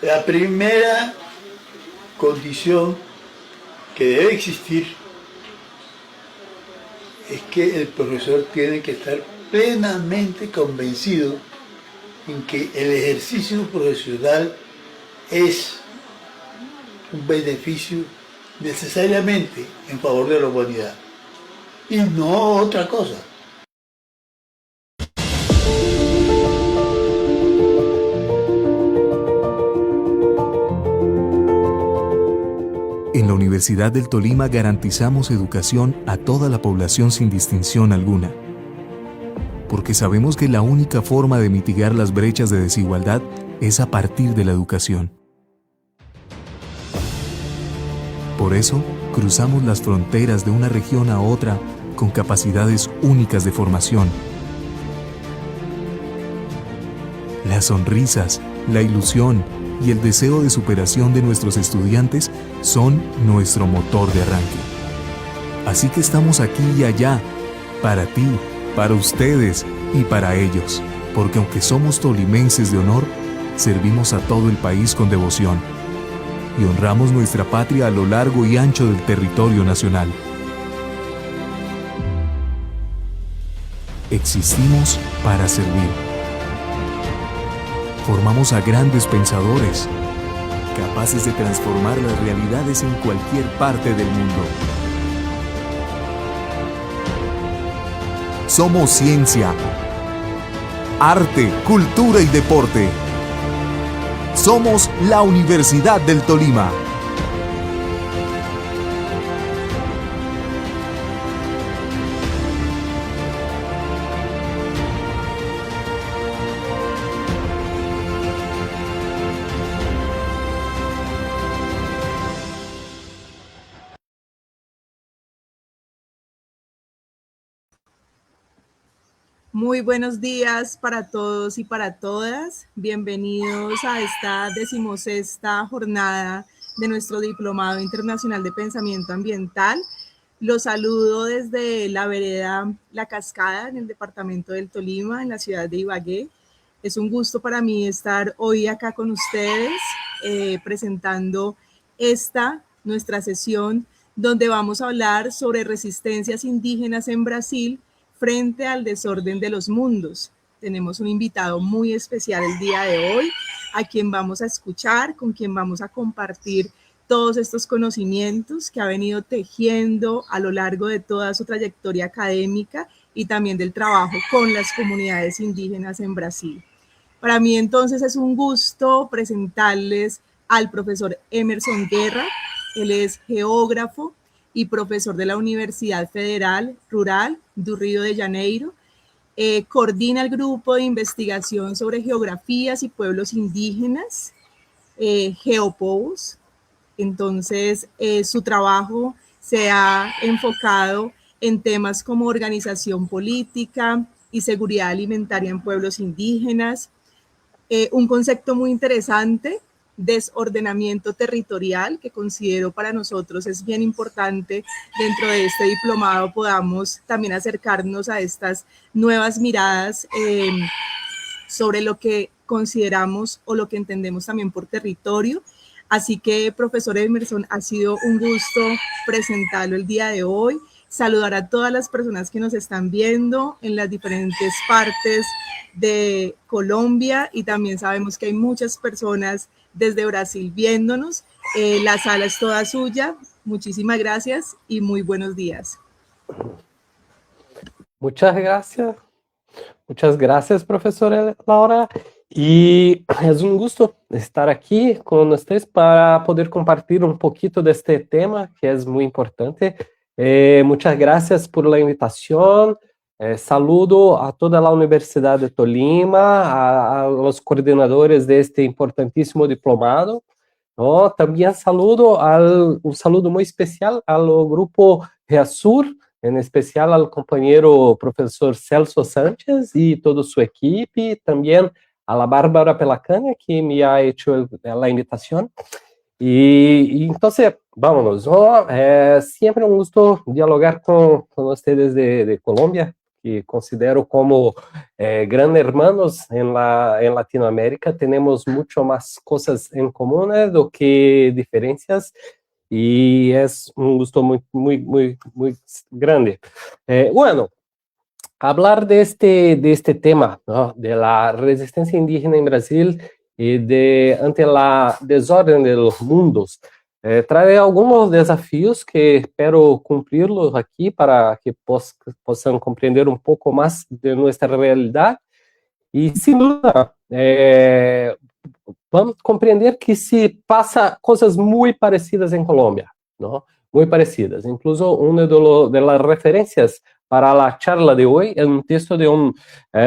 La primera condición que debe existir es que el profesor tiene que estar plenamente convencido en que el ejercicio profesional es un beneficio necesariamente en favor de la humanidad y no otra cosa. En la Universidad del Tolima garantizamos educación a toda la población sin distinción alguna, porque sabemos que la única forma de mitigar las brechas de desigualdad es a partir de la educación. Por eso, cruzamos las fronteras de una región a otra con capacidades únicas de formación. Las sonrisas, la ilusión y el deseo de superación de nuestros estudiantes son nuestro motor de arranque. Así que estamos aquí y allá, para ti, para ustedes y para ellos, porque aunque somos tolimenses de honor, servimos a todo el país con devoción y honramos nuestra patria a lo largo y ancho del territorio nacional. Existimos para servir. Formamos a grandes pensadores, capaces de transformar las realidades en cualquier parte del mundo. Somos ciencia, arte, cultura y deporte. Somos la Universidad del Tolima. Muy buenos días para todos y para todas. Bienvenidos a esta 16ª jornada de nuestro Diplomado Internacional de Pensamiento Ambiental. Los saludo desde la vereda La Cascada, en el departamento del Tolima, en la ciudad de Ibagué. Es un gusto para mí estar hoy acá con ustedes presentando nuestra sesión, donde vamos a hablar sobre resistencias indígenas en Brasil frente al desorden de los mundos. Tenemos un invitado muy especial el día de hoy, a quien vamos a escuchar, con quien vamos a compartir todos estos conocimientos que ha venido tejiendo a lo largo de toda su trayectoria académica y también del trabajo con las comunidades indígenas en Brasil. Para mí entonces es un gusto presentarles al profesor Emerson Guerra. Él es geógrafo y profesor de la Universidad Federal Rural do Rio de Janeiro. Coordina el grupo de investigación sobre geografías y pueblos indígenas, Geopovos. Entonces, su trabajo se ha enfocado en temas como organización política y seguridad alimentaria en pueblos indígenas. Un concepto muy interesante, desordenamiento territorial, que considero para nosotros es bien importante dentro de este diplomado podamos también acercarnos a estas nuevas miradas sobre lo que consideramos o lo que entendemos también por territorio. Así que, profesor Emerson, ha sido un gusto presentarlo el día de hoy, saludar a todas las personas que nos están viendo en las diferentes partes de Colombia y también sabemos que hay muchas personas desde Brasil viéndonos. La sala es toda suya. Muchísimas gracias y muy buenos días. Muchas gracias, profesora Laura. E é um gosto estar aqui com vocês para poder compartilhar um pouquinho deste tema que é muito importante. Muchas gracias por la invitación. Saludo a toda la Universidad de Tolima, a los coordinadores de este importantísimo diplomado, ¿no? También un saludo muy especial al grupo REASUR, en especial al compañero profesor Celso Sánchez y toda su equipe, también a la Bárbara Pelacaña, que me ha hecho la invitación. Y entonces, vámonos, ¿no? Siempre un gusto dialogar con ustedes de Colombia, que considero como grandes hermanos en Latinoamérica. Tenemos mucho más cosas en común do que diferencias, y es un gusto muy, muy, muy, muy grande. Bueno, hablar de este tema, ¿no?, de la resistencia indígena en Brasil y ante la desorden de los mundos, trae algunos desafíos que espero cumplirlos aquí para que possam compreender un poco más de nuestra realidad. Y sin duda, vamos a comprender que se pasa cosas muy parecidas en Colombia, ¿no? Muy parecidas. Incluso una de las referencias para la charla de hoy es un texto de un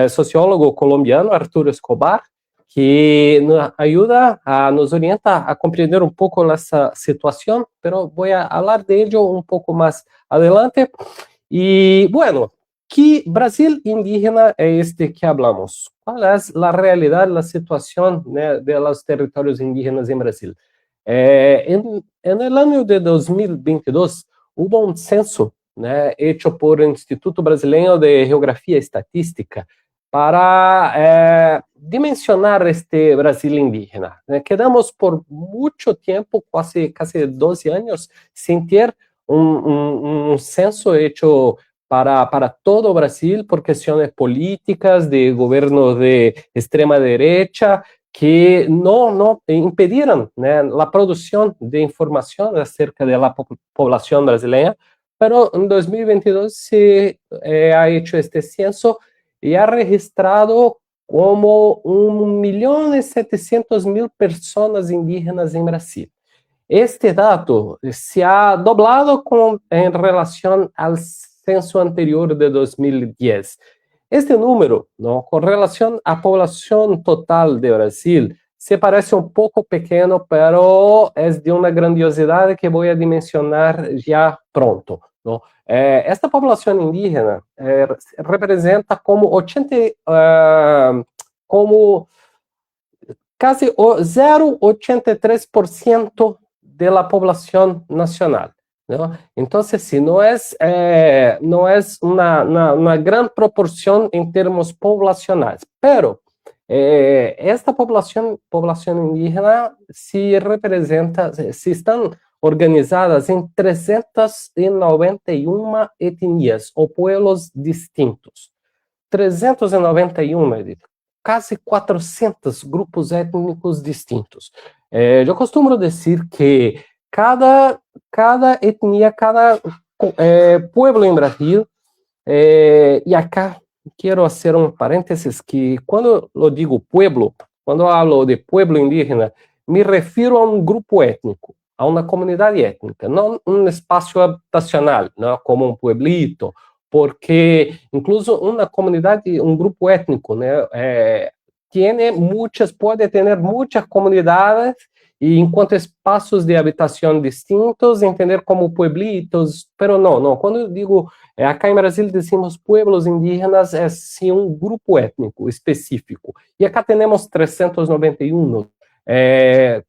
sociólogo colombiano, Arturo Escobar, que nos ayuda, nos orienta a comprender un poco esa situación, pero voy a hablar de ello un poco más adelante. Y bueno, ¿qué Brasil indígena es este que hablamos? ¿Cuál es la realidad, la situación, né, de los territorios indígenas en Brasil? En el año de 2022 hubo un censo, né, hecho por el Instituto Brasileño de Geografía y Estatística para dimensionar este Brasil indígena. Quedamos por mucho tiempo, casi 12 años, sin tener un censo hecho para todo Brasil por cuestiones políticas, de gobierno de extrema derecha, que no impidieron, né, la producción de información acerca de la población brasileña, pero en 2022 se ha hecho este censo y ha registrado como 1.700.000 personas indígenas en Brasil. Este dato se ha doblado en relación al censo anterior de 2010. Este número, ¿no?, con relación a población total de Brasil, se parece un poco pequeño, pero es de una grandiosidad que voy a dimensionar ya pronto, ¿no? Esta población indígena representa como como casi 0,83% de la población nacional, ¿no? Entonces, si no es una gran proporción en términos poblacionales, pero esta población indígena se representa, se están organizadas en 391 etnias o pueblos distintos. 391, casi 400 grupos étnicos distintos. Eu costumo dizer que cada etnia, cada pueblo em Brasil, e acá quero fazer um parênteses que quando eu digo pueblo, quando eu falo de pueblo indígena, me refiro a um grupo étnico, a uma comunidade étnica, não um espaço habitacional, não como um pueblito, porque incluso uma comunidade, um grupo étnico, né, pode ter muitas comunidades e enquanto espaços de habitação distintos, entender como pueblitos, pero não. Quando eu digo, acá em Brasil decimos pueblos indígenas, é sim um grupo étnico específico. E acá temos 391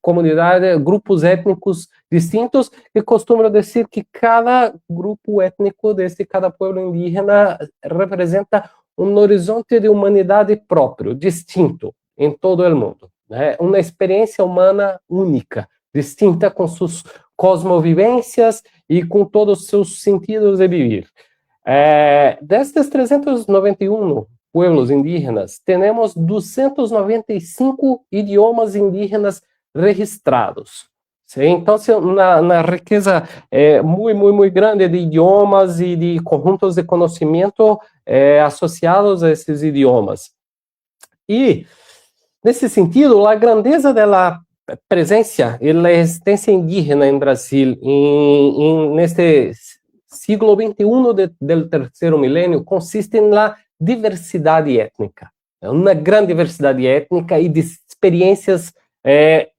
comunidades, grupos étnicos distintos, e costumo dizer que cada grupo étnico cada pueblo indígena representa um horizonte de humanidade próprio, distinto em todo o mundo. Uma experiência humana única, distinta com suas cosmovivências e com todos os seus sentidos de viver. Destes 391 pueblos indígenas, temos 295 idiomas indígenas registrados. Sim? Então, uma riqueza muito grande de idiomas e de conjuntos de conhecimento associados a esses idiomas. E, nesse sentido, a grandeza da presença e da existência indígena em Brasil neste siglo XXI do terceiro milênio consiste na diversidade étnica. Uma grande diversidade étnica e de experiências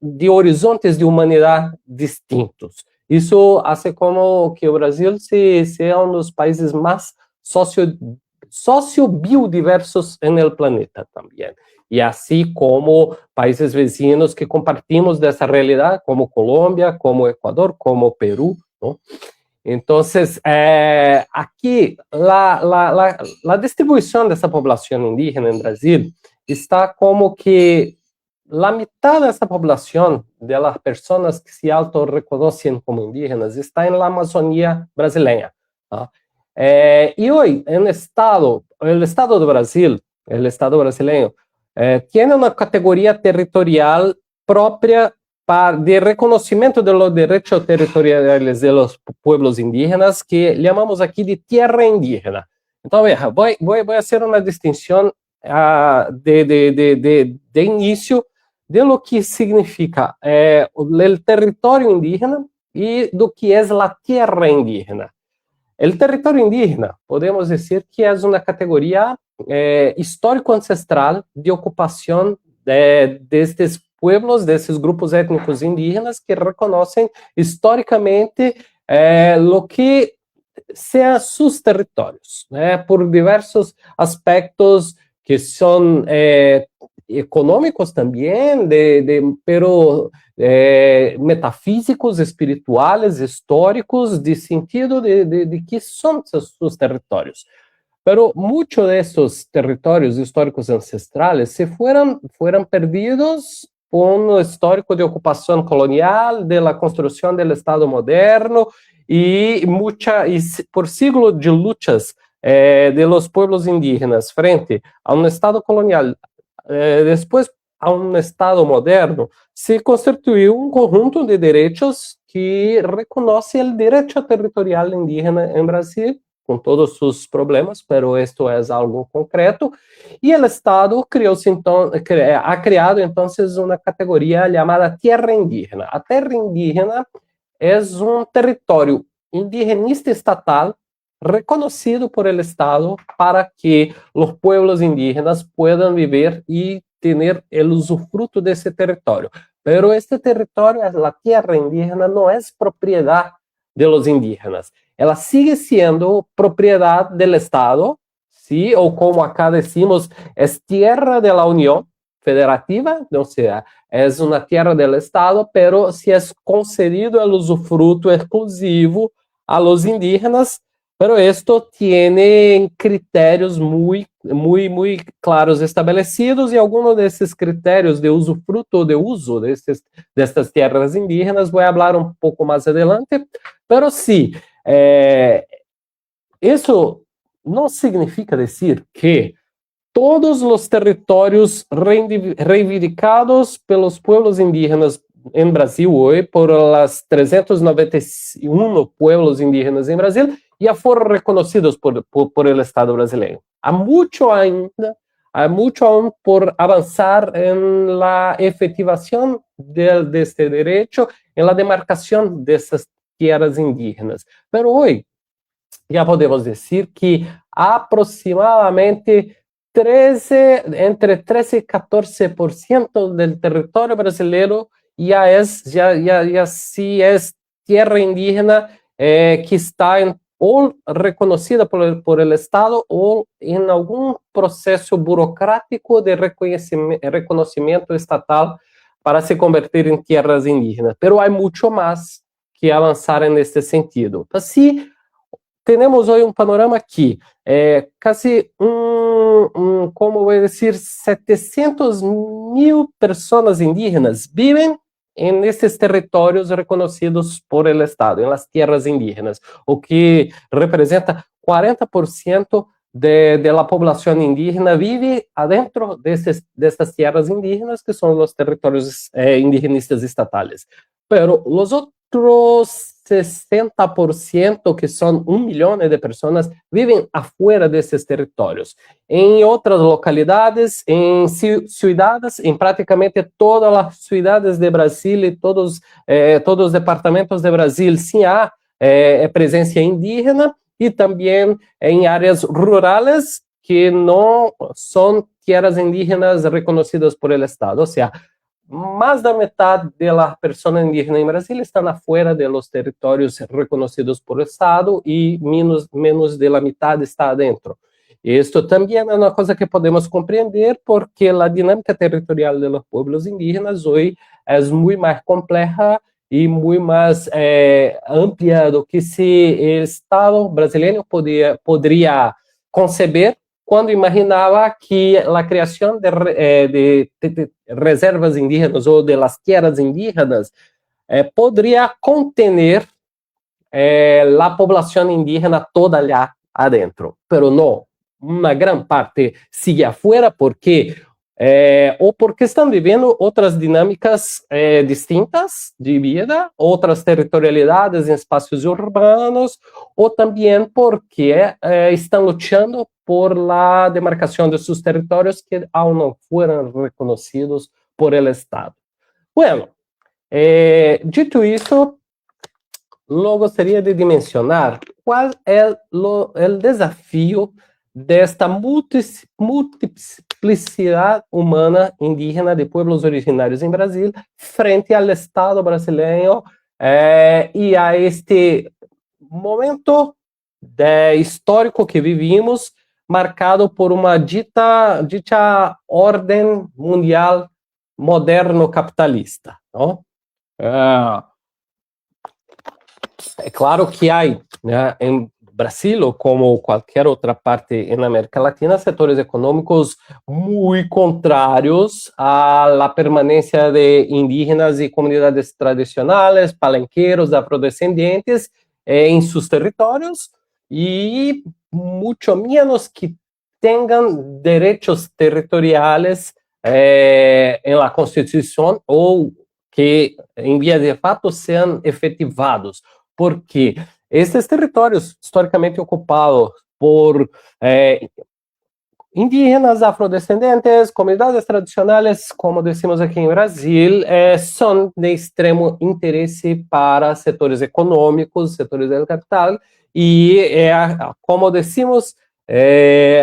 de horizontes de humanidade distintos. Isso faz como que o Brasil seja um dos países mais sociobiodiversos no planeta também. E assim como países vizinhos que compartimos dessa realidade, como Colômbia, como Equador, como Peru, não? Entonces, aquí la distribución de esa población indígena en Brasil está como que la mitad de esa población, de las personas que se autorreconocen como indígenas, está en la Amazonía brasileña. ¿No? Y hoy, el Estado de Brasil, el Estado brasileño, tiene una categoría territorial propia de reconocimiento de los derechos territoriales de los pueblos indígenas, que llamamos aquí de tierra indígena. Entonces, voy a hacer una distinción de inicio de lo que significa el territorio indígena y lo que es la tierra indígena. El territorio indígena, podemos decir que es una categoría histórico-ancestral de ocupación de estos pueblos, de esses grupos étnicos indígenas que reconocem historicamente lo que sean sus territórios, por diversos aspectos que são econômicos também, pero metafísicos, espirituales, históricos, de sentido de que são seus territórios. Pero muchos de estos territorios históricos ancestrales se fueron perdidos por un histórico de ocupación colonial, de la construcción del Estado moderno y por siglos de luchas de los pueblos indígenas frente a un Estado colonial, después a un Estado moderno, se constituyó un conjunto de derechos que reconoce el derecho territorial indígena en Brasil, com todos os seus problemas, pero esto é algo concreto, e o Estado ha criado então uma categoria chamada Tierra Indígena. A Terra Indígena é um território indigenista estatal reconhecido por el Estado para que os pueblos indígenas puedan viver e ter o usufruto desse território. Pero este território, a Tierra Indígena, não é propriedade de los indígenas. Ela sigue sendo propriedade do Estado, ¿sí? Ou como acá decimos, é tierra de la Unión Federativa, ou seja, é uma tierra do Estado, pero se é concedido el usufruto exclusivo a los indígenas, pero esto tiene critérios muy claros estabelecidos, e alguns desses critérios de usufruto, de uso destas tierras indígenas, vou falar um pouco mais adelante, pero sí, isso não significa dizer que todos os territórios reivindicados pelos pueblos indígenas em Brasil hoje, por las 391 pueblos indígenas em Brasil, já foram reconhecidos por el Estado brasileiro. Há muito aún por avançar em la efetivação deste direito, em la demarcação dessas tierras indígenas. Pero hoje, já podemos dizer que aproximadamente entre 13 e 14% do território brasileiro já se é tierra indígena que está ou reconhecida por el Estado ou em algum processo burocrático de reconhecimento estatal para se converter em tierras indígenas. Pero há muito mais que avançar nesse sentido. Assim, temos hoje um panorama que quase como vou dizer, 700.000 pessoas indígenas vivem nesses territórios reconhecidos por el Estado, em las tierras indígenas, o que representa 40% de la población indígena vive adentro de estas tierras indígenas, que son los territorios indigenistas estatales. Pero los otros 60%, que son 1 milhão de pessoas, vivem afuera desses territórios, em outras localidades, em cidades, em praticamente todas as cidades de Brasil e todos os departamentos de Brasil, sim há presença indígena, e também em áreas rurais que não são tierras indígenas reconhecidas por el Estado, ou seja, mais da metade das pessoas indígenas em Brasil estão afuera de los territórios reconhecidos por Estado e menos de la metade está dentro. Isto também é uma coisa que podemos compreender porque a dinâmica territorial de los pueblos indígenas hoje é muito mais complexa e muito mais ampla do que se o Estado brasileiro poderia conceber quando imaginava que a criação de reservas indígenas ou de las tierras indígenas poderia contener a população indígena toda lá adentro. Pero não, uma grande parte sigue afuera porque ou porque estão vivendo outras dinâmicas distintas de vida, outras territorialidades em espaços urbanos, ou também porque estão lutando por la demarcação de seus territórios que aún não foram reconhecidos por el Estado. Bueno, dito isso, eu gostaria de dimensionar qual é o desafio desta multiplicidade humana indígena de pueblos originários em Brasil frente ao Estado brasileiro e a este momento histórico que vivimos, marcado por uma dita ordem mundial moderno capitalista, não? É claro que há, né, em Brasil, como qualquer outra parte na América Latina, setores econômicos muito contrários à permanência de indígenas e comunidades tradicionais, palenqueiros, afrodescendentes em seus territórios e muito menos que tenham direitos territoriais em la Constituição ou que, em via de fato, sejam efetivados. Porque esses territórios historicamente ocupados por indígenas, afrodescendentes, comunidades tradicionais, como decimos aqui em Brasil, são de extremo interesse para setores econômicos, setores do capital, e como decimos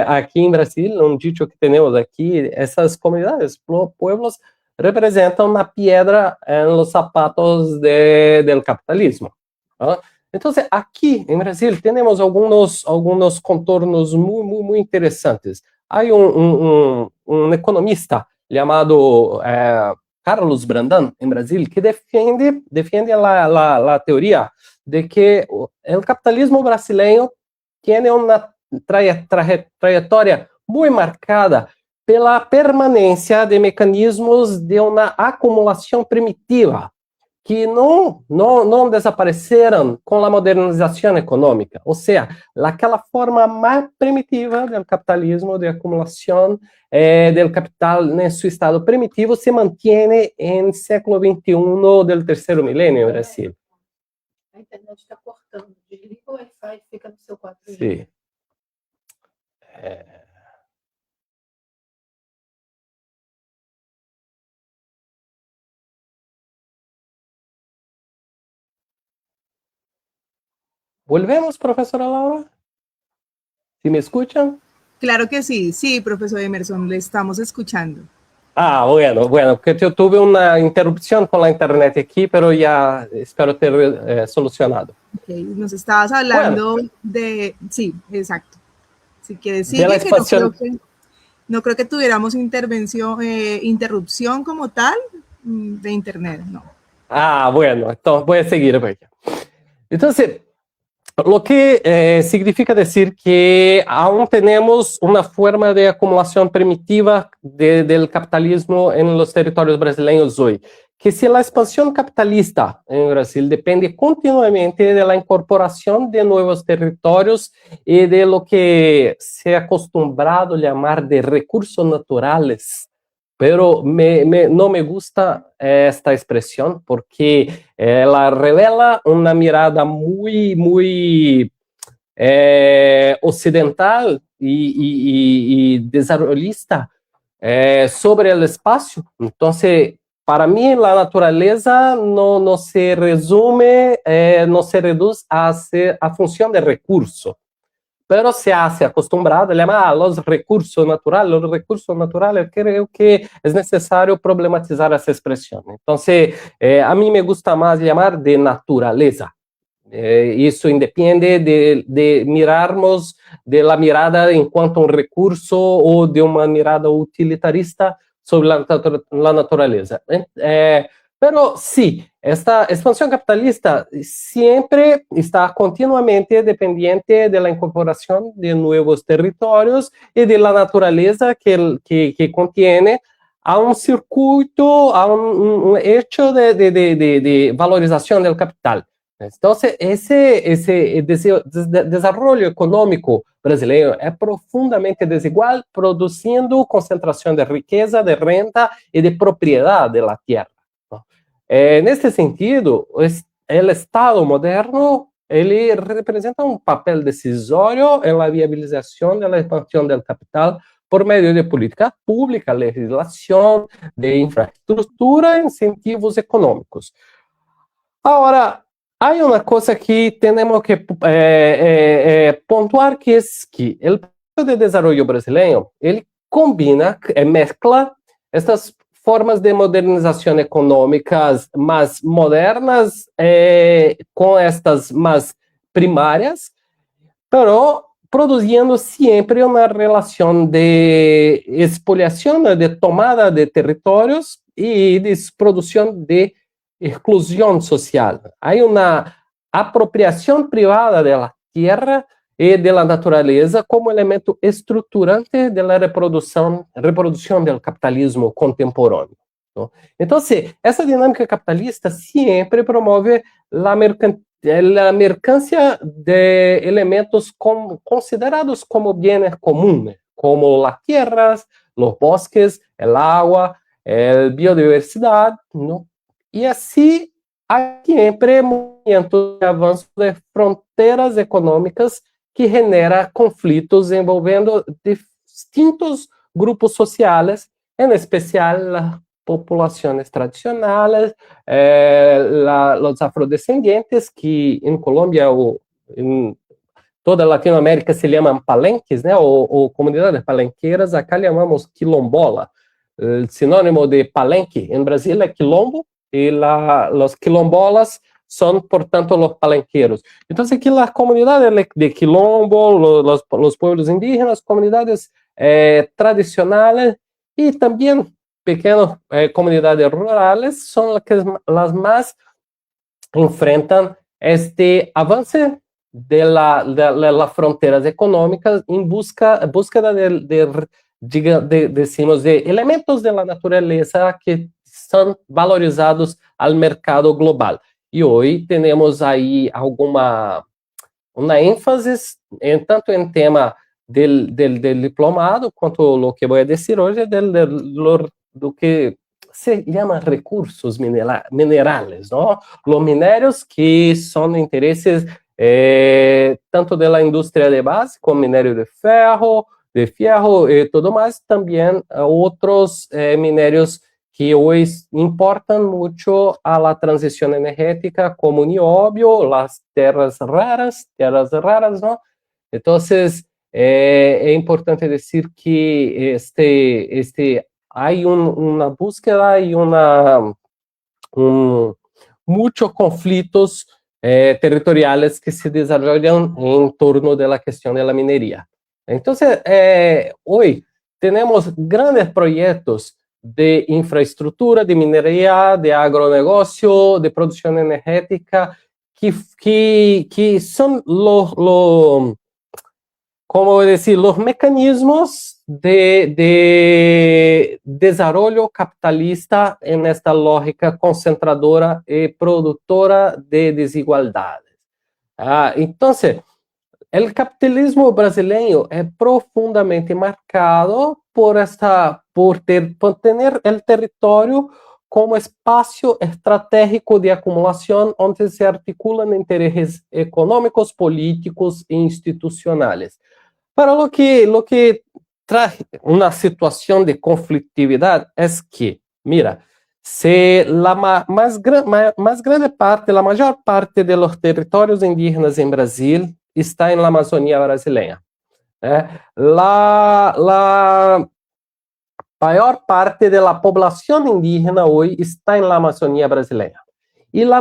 aqui em Brasil, um dito que temos aqui, essas comunidades, pueblos, representam uma pedra nos sapatos do capitalismo. Então, aqui em Brasil, temos alguns contornos muito interessantes. Há um economista chamado Carlos Brandão, em Brasil, que defende a teoria de que o capitalismo brasileiro tem uma trajetória muito marcada pela permanência de mecanismos de uma acumulação primitiva, que não desapareceram com a modernização econômica. Ou seja, aquela forma mais primitiva do capitalismo, de acumulação do capital em seu estado primitivo, se mantém em século XXI do terceiro milênio, Brasil. A internet está cortando. Desliga o Wi-Fi e fica no seu 4G. Sim. Volvemos, professora Laura? ¿Sí me escuchan? Claro que sí, sí, profesor Emerson, le estamos escuchando. Ah, bueno, porque eu tuve uma interrupção com a internet aqui, pero ya espero ter solucionado. Okay, nos estabas hablando de... Sí, exacto. Si quieres, sigue, de la que expansión. no creo que tuviéramos interrupción como tal de internet, no. Ah, bueno, então vou seguir. Então, lo que significa decir que aún tenemos una forma de acumulación primitiva del capitalismo en los territorios brasileños hoy, que si la expansión capitalista en Brasil depende continuamente de la incorporación de nuevos territorios y de lo que se ha acostumbrado a llamar de recursos naturales. Pero no me gusta esta expresión porque ela revela una mirada muy ocidental y desarrollista sobre el espacio. Entonces, para mí, la naturaleza no se resume, no se reduce a función de recurso. Pero se hace acostumbrado a llamar los recursos naturales. Creo que es necesario problematizar esa expresión. Entonces, a mí me gusta más llamar de naturaleza. Isso independe de mirarmos de la mirada en cuanto a un recurso o de una mirada utilitarista sobre la naturaleza. Pero sí, esta expansión capitalista siempre está continuamente dependiente de la incorporación de nuevos territorios y de la naturaleza que contiene a un circuito, a un hecho de valorización del capital. Entonces, ese desarrollo econômico brasileiro é profundamente desigual, produzindo concentração de riqueza, de renda e de propriedade da terra. Nesse sentido, o Estado moderno ele representa um papel decisório na viabilização da expansão do capital por meio de política pública, legislação, de infraestrutura e incentivos econômicos. Agora, há uma coisa que temos que pontuar, que é que o Plano de Desenvolvimento brasileiro, ele combina, mescla estas formas de modernização econômicas mais modernas com estas mais primárias, pero produzindo sempre uma relação de expoliação, de tomada de territórios e de produção de exclusão social. Há uma apropriação privada da terra e da natureza como elemento estruturante da reprodução do capitalismo contemporâneo. Então, essa dinâmica capitalista sempre promove a mercância de elementos considerados como bienes comuns, como as terras, os bosques, a água, a biodiversidade, não? E assim, há sempre movimento de avanço de fronteiras econômicas que genera conflitos envolvendo distintos grupos sociais, em especial as populações tradicionais, os afrodescendentes, que em Colômbia ou em toda a Latinoamérica se chamam palenques, né, ou comunidades palenqueiras, acá chamamos quilombola. O sinônimo de palenque em Brasil é quilombo, e os quilombolas são, portanto, os palenqueiros. Então, aqui as comunidades de quilombo, os pueblos indígenas, comunidades tradicionais e também pequenas comunidades rurais são as mais enfrentam este avanço das fronteiras econômicas em búsqueda de elementos da natureza que são valorizados ao mercado global. E hoje temos aí uma ênfase tanto em tema del diplomado quanto o que vou dizer hoje do que se chama recursos minerais, não? Os minérios que são interesses tanto da indústria de base, como minério de ferro e tudo mais, também outros minérios que hoje importam muito a la transição energética, como nióbio, as terras raras, não? Então, é importante dizer que há uma búsqueda e muitos conflitos territoriais que se desenvolvem em torno da questão da mineria. Então, hoje temos grandes projetos de infraestrutura, de mineria, de agronegócio, de produção energética, que são como dizer, os mecanismos de desenvolvimento capitalista nesta lógica concentradora e produtora de desigualdades. Então, o capitalismo brasileiro é profundamente marcado por ter o território como espaço estratégico de acumulação onde se articulam interesses econômicos, políticos e institucionais. Para lo que traz uma situação de conflitividade é que, mira, se a maior parte dos territórios indígenas em Brasil está na Amazônia brasileira. A maior parte da população indígena hoje está na Amazônia brasileira. E a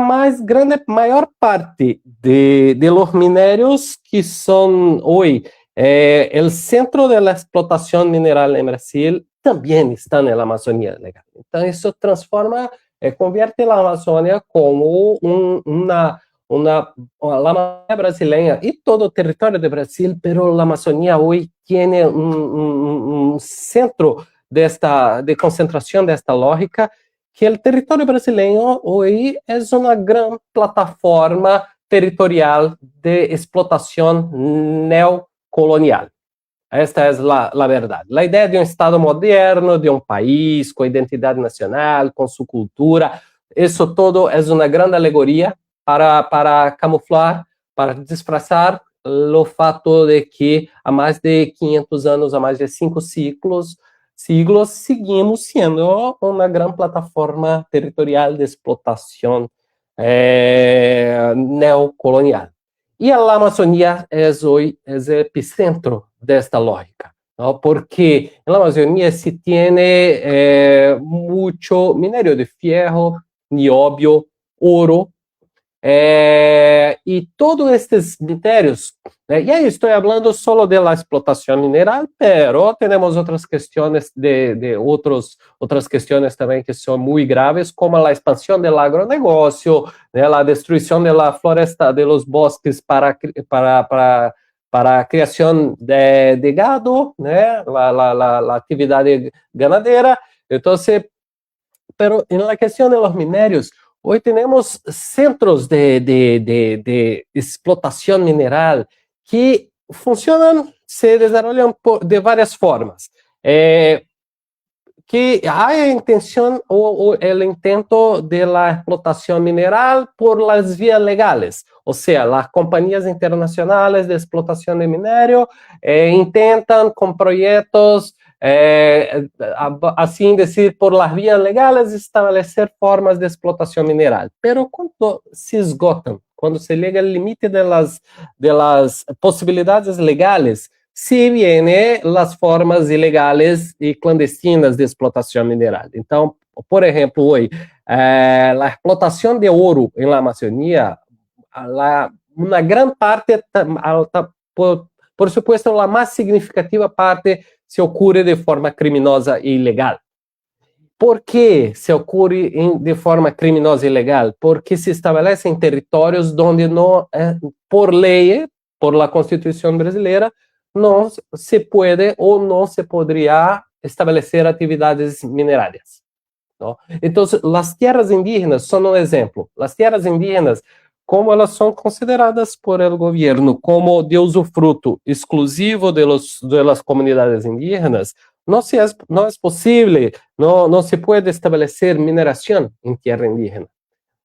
maior parte de los minérios que são hoje o centro da explotação mineral em Brasil também está na Amazônia. Então, isso transforma convierte la Amazonia como la Amazônia brasileña y todo el territorio de Brasil, pero la Amazonía hoy tiene un centro de concentración de esta lógica, que el territorio brasileño hoy es una gran plataforma territorial de explotación neocolonial. Esta es la verdad. La idea de un Estado moderno, de un país con identidad nacional, con su cultura, eso todo es una gran alegoría para camuflar, para disfrazar o fato de que há mais de 500 anos, há mais de 5 siglos, seguimos sendo uma grande plataforma territorial de explotação neocolonial. E a Amazônia hoje é o epicentro desta lógica, ¿no? Porque na Amazônia se tem muito minério de ferro, nióbio, ouro, y todos estos minérios, y ahí estoy hablando solo de la explotación mineral, pero tenemos otras cuestiones otras cuestiones también que son muy graves, como la expansión del agronegocio, la destrucción de la floresta, de los bosques para creación de gado, la actividad ganadera. Entonces, pero en la cuestión de los minérios, hoy tenemos centros de explotación mineral que funcionan, se desarrollan de varias formas. Que hay intención o el intento de la explotación mineral por las vías legales, o sea, las compañías internacionales de explotación de minerio intentan con proyectos, assim decir, por las vías legales, establecer formas de explotación mineral. Pero cuando se esgotan, cuando se llega al límite de las posibilidades legales, se vienen las formas ilegales y clandestinas de explotación mineral. Então, por ejemplo, hoy, la explotación de oro en la Amazonía, una gran parte, por supuesto, la más significativa parte se ocorre de forma criminosa e ilegal. Por que se ocorre de forma criminosa e ilegal? Porque se estabelece em territórios onde não, por lei, por la Constituição brasileira, não se pode ou não se poderia estabelecer atividades minerárias, ¿no? Então, as terras indígenas são um exemplo. As terras indígenas, como elas são consideradas por el governo como de usufruto exclusivo de las comunidades indígenas, não é possível, não se pode estabelecer mineração em terra indígena.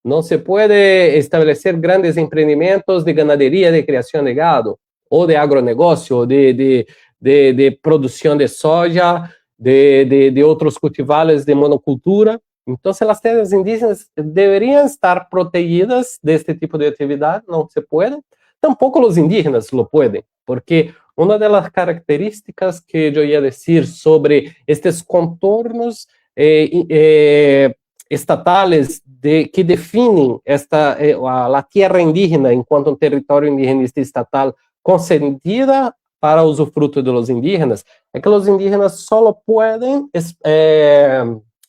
Não se pode estabelecer grandes empreendimentos de ganaderia, de criação de gado, ou de agronegócio, de produção de soja, de outros cultivares de monocultura. Então, as terras indígenas deveriam estar protegidas deste tipo de atividade, não se pode. Tampouco os indígenas lo podem, porque uma das características que eu ia dizer sobre estes contornos estatais que definem a terra indígena enquanto território indigenista estatal consentida para o usufruto dos indígenas, é que os indígenas só podem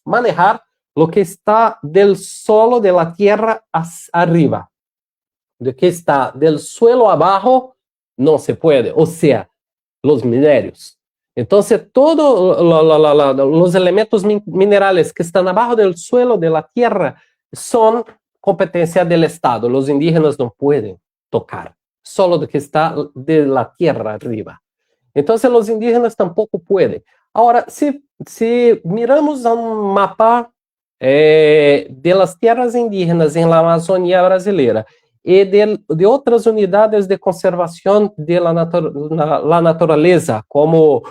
manejar lo que está del solo de la tierra arriba. Lo que está del suelo abajo no se puede, o sea, los minérios. Entonces, todos los elementos minerales que están abajo del suelo de la tierra son competencia del Estado. Los indígenas no pueden tocar, solo lo que está de la tierra arriba. Entonces, los indígenas tampoco pueden. Ahora, si miramos a un mapa de las tierras indígenas en la Amazonía brasileira y de otras unidades de conservación de la naturaleza, como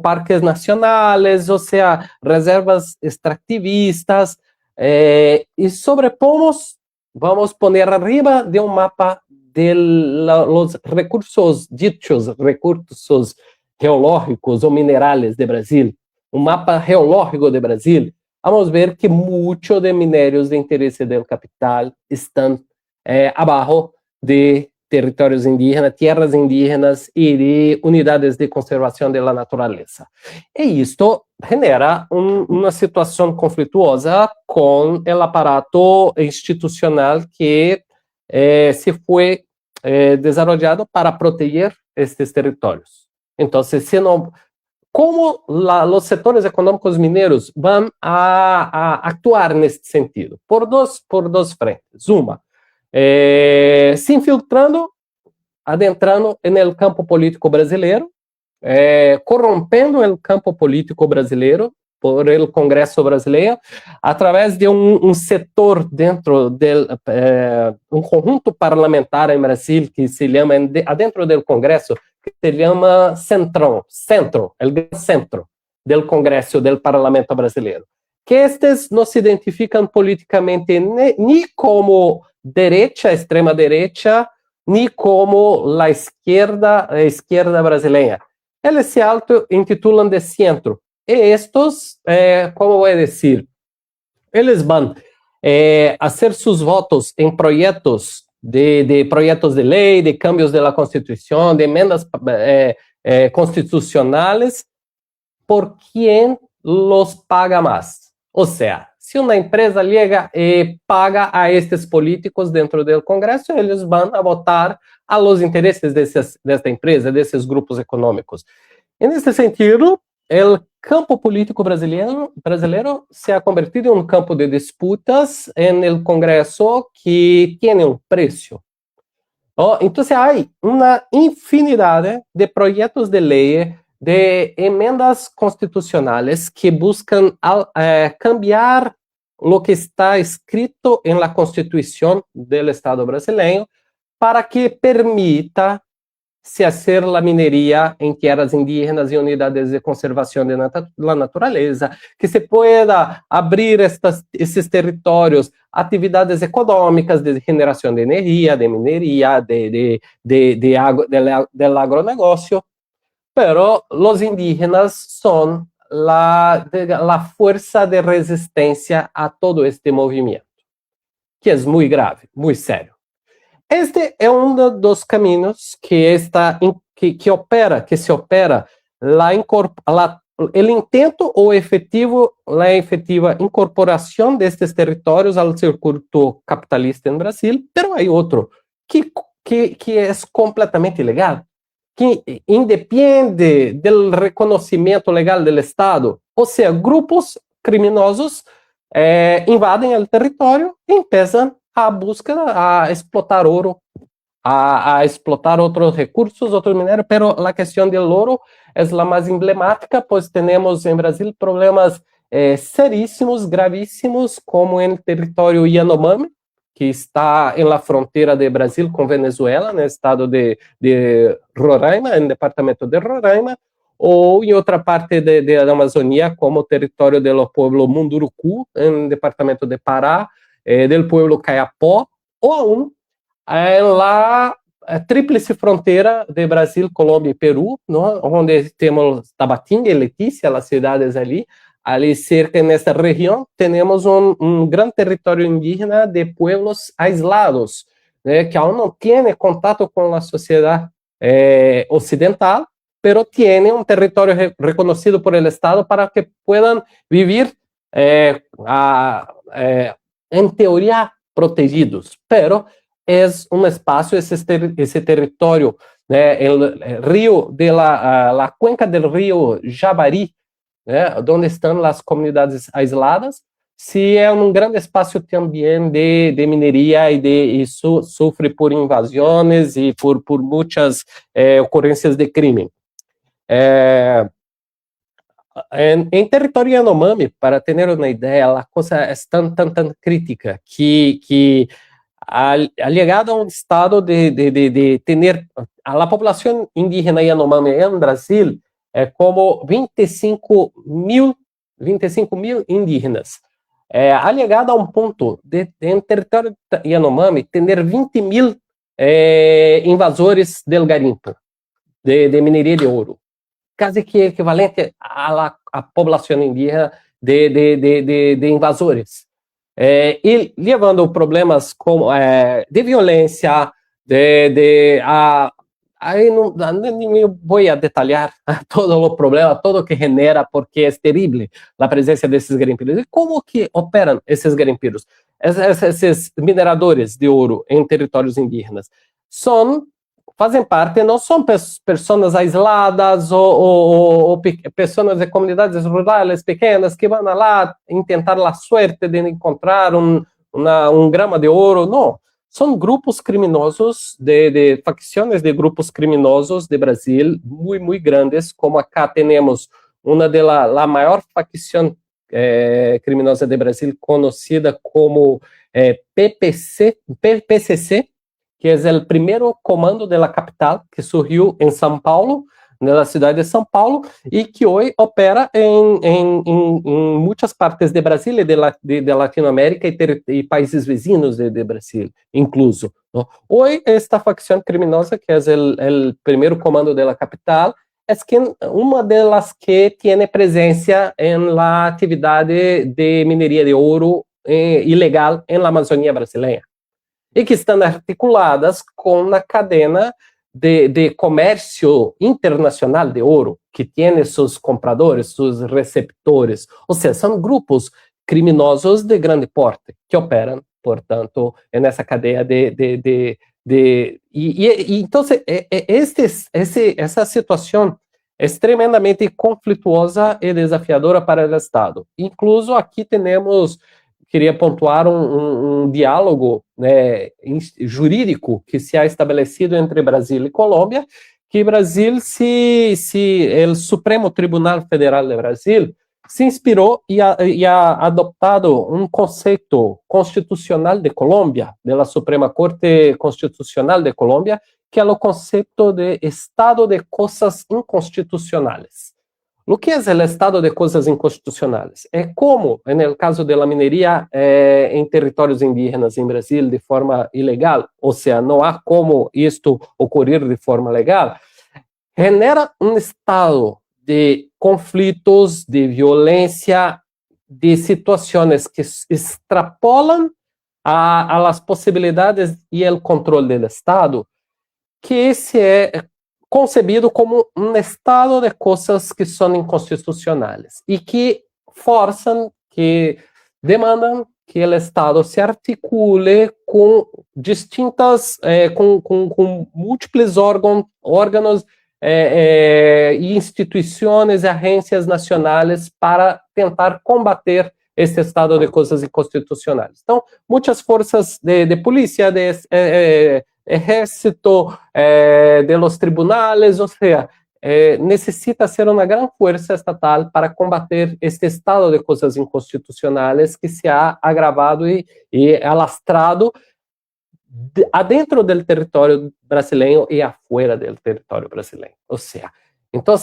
parques nacionales, o sea, reservas extractivistas, y sobrepomos, vamos a poner arriba de un mapa de los recursos dichos, recursos geológicos o minerales de Brasil, un mapa geológico de Brasil, vamos ver que muchos de minérios de interesse del capital están abajo de territórios indígenas, terras indígenas e de unidades de conservação da natureza. E isto genera uma situação conflituosa com o aparato institucional que se foi desarrollado para proteger estes territórios. Então, se não, como os setores econômicos mineiros vão a actuar nesse sentido? Por duas frentes. Uma, se infiltrando, adentrando no campo político brasileiro, corrompendo o campo político brasileiro por el Congresso brasileiro, através de um setor dentro um conjunto parlamentar em Brasil que se chama, dentro do Congresso, que se chama centro do Congresso, do Parlamento brasileiro. Que estes não se identificam politicamente nem como direita, extrema-direita, nem como a esquerda brasileira. Eles se auto-intitulam de centro. E estes, como vou dizer, eles vão fazer seus votos em projetos projetos de lei, de cambios da Constituição, de emendas constitucionais, por quem los paga mais. Ou seja, se uma empresa chega e paga a estes políticos dentro do Congresso, eles vão a votar a los interesses desta empresa, desses grupos econômicos. E nesse sentido, o campo político brasileiro se ha convertido em um campo de disputas no Congresso que tem um preço. Então, há uma infinidade de projetos de lei, de emendas constitucionais que buscam cambiar o que está escrito em la Constituição do Estado brasileiro para que permita se hacer a mineria em terras indígenas e unidades de conservação da natureza, que se pueda abrir esses territórios, atividades econômicas de generação de energia, de mineria, del agronegócio, pero los indígenas são a força de resistência a todo este movimento, que é muito grave, muito sério. Este é um dos caminhos que se opera o intento ou a efetiva incorporação destes territórios ao circuito capitalista em Brasil, pero há outro que é completamente ilegal, que independe do reconhecimento legal do Estado, ou seja, grupos criminosos invadem o território e começam a búsqueda a explotar ouro, a explotar outros recursos, outros minérios, pero a questão do ouro é a mais emblemática, pois temos em Brasil problemas seríssimos, gravíssimos, como no território Yanomami, que está na fronteira de Brasil com Venezuela, no estado de Roraima, no departamento de Roraima, ou em outra parte da Amazônia, como o território do povo Munduruku, no departamento de Pará, do povo Caiapó, ou aún lá tríplice fronteira de Brasil, Colômbia e Peru, não? Onde temos Tabatinga e Letícia, as cidades ali cerca nessa região, temos um grande território indígena de pueblos aislados, né, que aún não tem contato com a sociedade ocidental, pero tem um território reconhecido por el Estado para que puedan vivir em teoria protegidos, pero é um espaço, esse território, né, rio de la cuenca del rio Javari, né, onde estão as comunidades aisladas, se é um grande espaço também de mineria e sofre por invasões e por muitas ocorrências de crime. Em território Yanomami, para ter uma ideia, a coisa é tão crítica que ha llegado a um estado de ter a população indígena Yanomami em Brasil como 25 mil indígenas. Ha llegado a um ponto em território Yanomami ter 20 mil invasores del garimpo de mineria de ouro, quase que equivalente à população indígena de invasores. E levando problemas como de violência, Ahí no me voy a detallar todo o problema, todo que genera, porque é terrível a presença desses garimpeiros. E como que operam esses garimpeiros? Esses mineradores de ouro em territórios indígenas fazem parte, não são pessoas aisladas ou pessoas de comunidades rurais pequenas que vão lá tentar a sorte de encontrar um grama de ouro. Não. São grupos criminosos, de facções de grupos criminosos de Brasil, muito grandes, como acá temos uma da maior facção criminosa de Brasil, conhecida como PPCC, que é o primeiro comando da capital, que surgiu em São Paulo, na cidade de São Paulo, e que hoje opera em muitas partes de Brasil e de Latinoamérica e países vizinhos de Brasil, incluso. ¿No? Hoje, esta facção criminosa, que é o primeiro comando da capital, é uma delas que tem presença na atividade de mineria de ouro ilegal na Amazônia brasileira, e que estão articuladas com a cadena de comércio internacional de ouro, que tem seus compradores, seus receptores, ou seja, são grupos criminosos de grande porte, que operam, portanto, nessa cadeia então, essa situação é tremendamente conflituosa e desafiadora para o Estado. Incluso aqui temos, queria pontuar um diálogo jurídico que se ha estabelecido entre Brasil e Colômbia, que Brasil, o Supremo Tribunal Federal de Brasil se inspirou e ha adoptado um conceito constitucional de Colômbia, da Suprema Corte Constitucional de Colômbia, que é o conceito de estado de coisas inconstitucionais. O que é o estado de coisas inconstitucionais? É como, no caso da mineria em territórios indígenas em Brasil de forma ilegal, ou seja, não há como isto ocorrer de forma legal, genera um estado de conflitos, de violência, de situações que extrapolam as possibilidades e o controle do Estado, que esse é concebido como um estado de coisas que são inconstitucionais e que forçam, que demandam que o Estado se articule com com múltiplos órgãos e instituições e agências nacionais para tentar combater esse estado de coisas inconstitucionais. Então, muitas forças de polícia, de exército, de los tribunales, ou seja, necessita ser uma grande força estatal para combater este estado de coisas inconstitucionais que se ha agravado e alastrado adentro do território brasileiro e afuera do território brasileiro. Ou seja, então,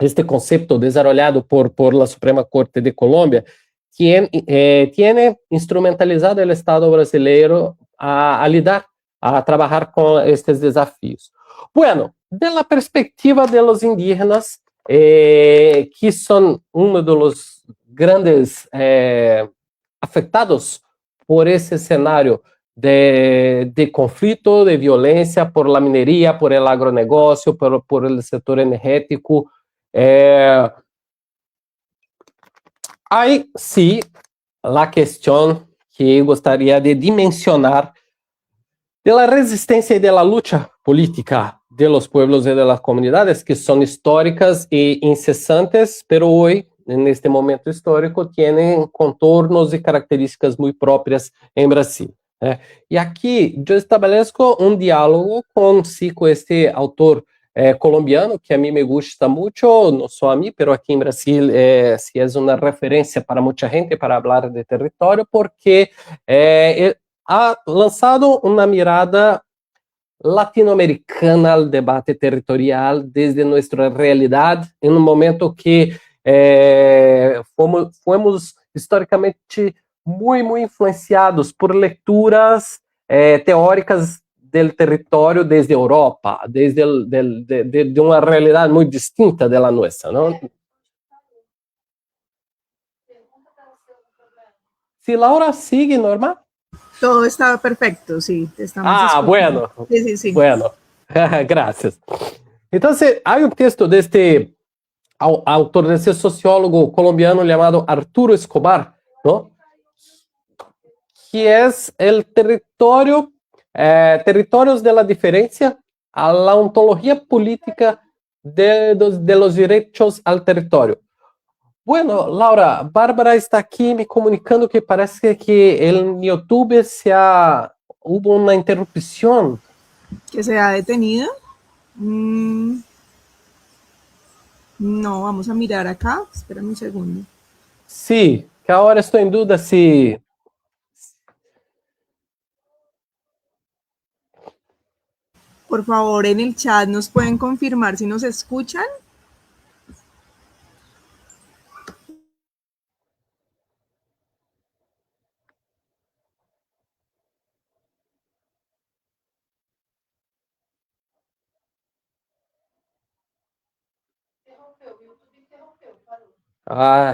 este conceito desarrollado por la Suprema Corte de Colômbia tiene instrumentalizado o Estado brasileiro a lidar, a trabalhar com estes desafios. Bueno, de la perspectiva de los indígenas, que são um dos grandes afetados por esse cenário de conflito, de violência, por la mineria, por el agronegócio, por el setor energético. Aí, sim, a questão que gostaria de dimensionar de la resistência e de la lucha política de los pueblos e de las comunidades, que são históricas e incessantes, pero hoje, neste momento histórico, têm contornos e características muito próprias em Brasil. E aqui eu estabeleço um diálogo com este autor colombiano, que a mim me gusta muito, não só a mim, pero aqui em Brasil é uma referência para muita gente para falar de território, porque ha lançado uma mirada latino-americana ao debate territorial desde nossa realidade, em um momento que fomos historicamente muito influenciados por leituras teóricas do território desde a Europa, desde de uma realidade muito distinta da nossa, não? Se Laura sigue, normal? Todo está perfecto, sí, te estamos escuchando. Bueno. Sí, sí, sí. Bueno, gracias. Entonces, hay un texto de este autor, de ese sociólogo colombiano llamado Arturo Escobar, ¿no? Que es el territorio, territorios de la diferencia a la ontología política de los derechos al territorio. Bueno, Laura, Bárbara está aquí me comunicando que parece que en YouTube hubo una interrupción. ¿Que se ha detenido? No, vamos a mirar acá. Espérame un segundo. Sí, que ahora estoy en duda si... Por favor, en el chat nos pueden confirmar si nos escuchan.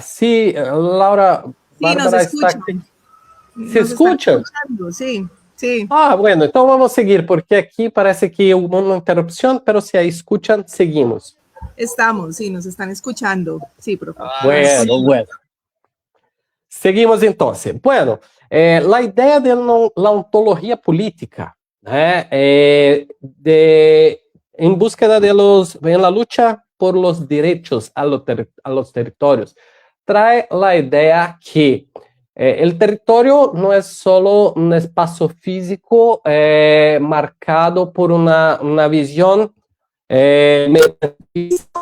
Sí, Laura, Sí, nos Bárbara está escuchan. aquí. ¿Se Nos están escucha? escuchando, sí, sí. Bueno, então vamos seguir, porque aqui parece que hubo uma interrupção, pero se escuchan, seguimos. Estamos, sí, nos están escuchando. Sí, por favor. Bueno. Seguimos então. Bueno, a ideia de la ontología política, né, em búsqueda en la lucha por los derechos a los territorios, trae la idea que el territorio no es solo un espacio físico marcado por una visión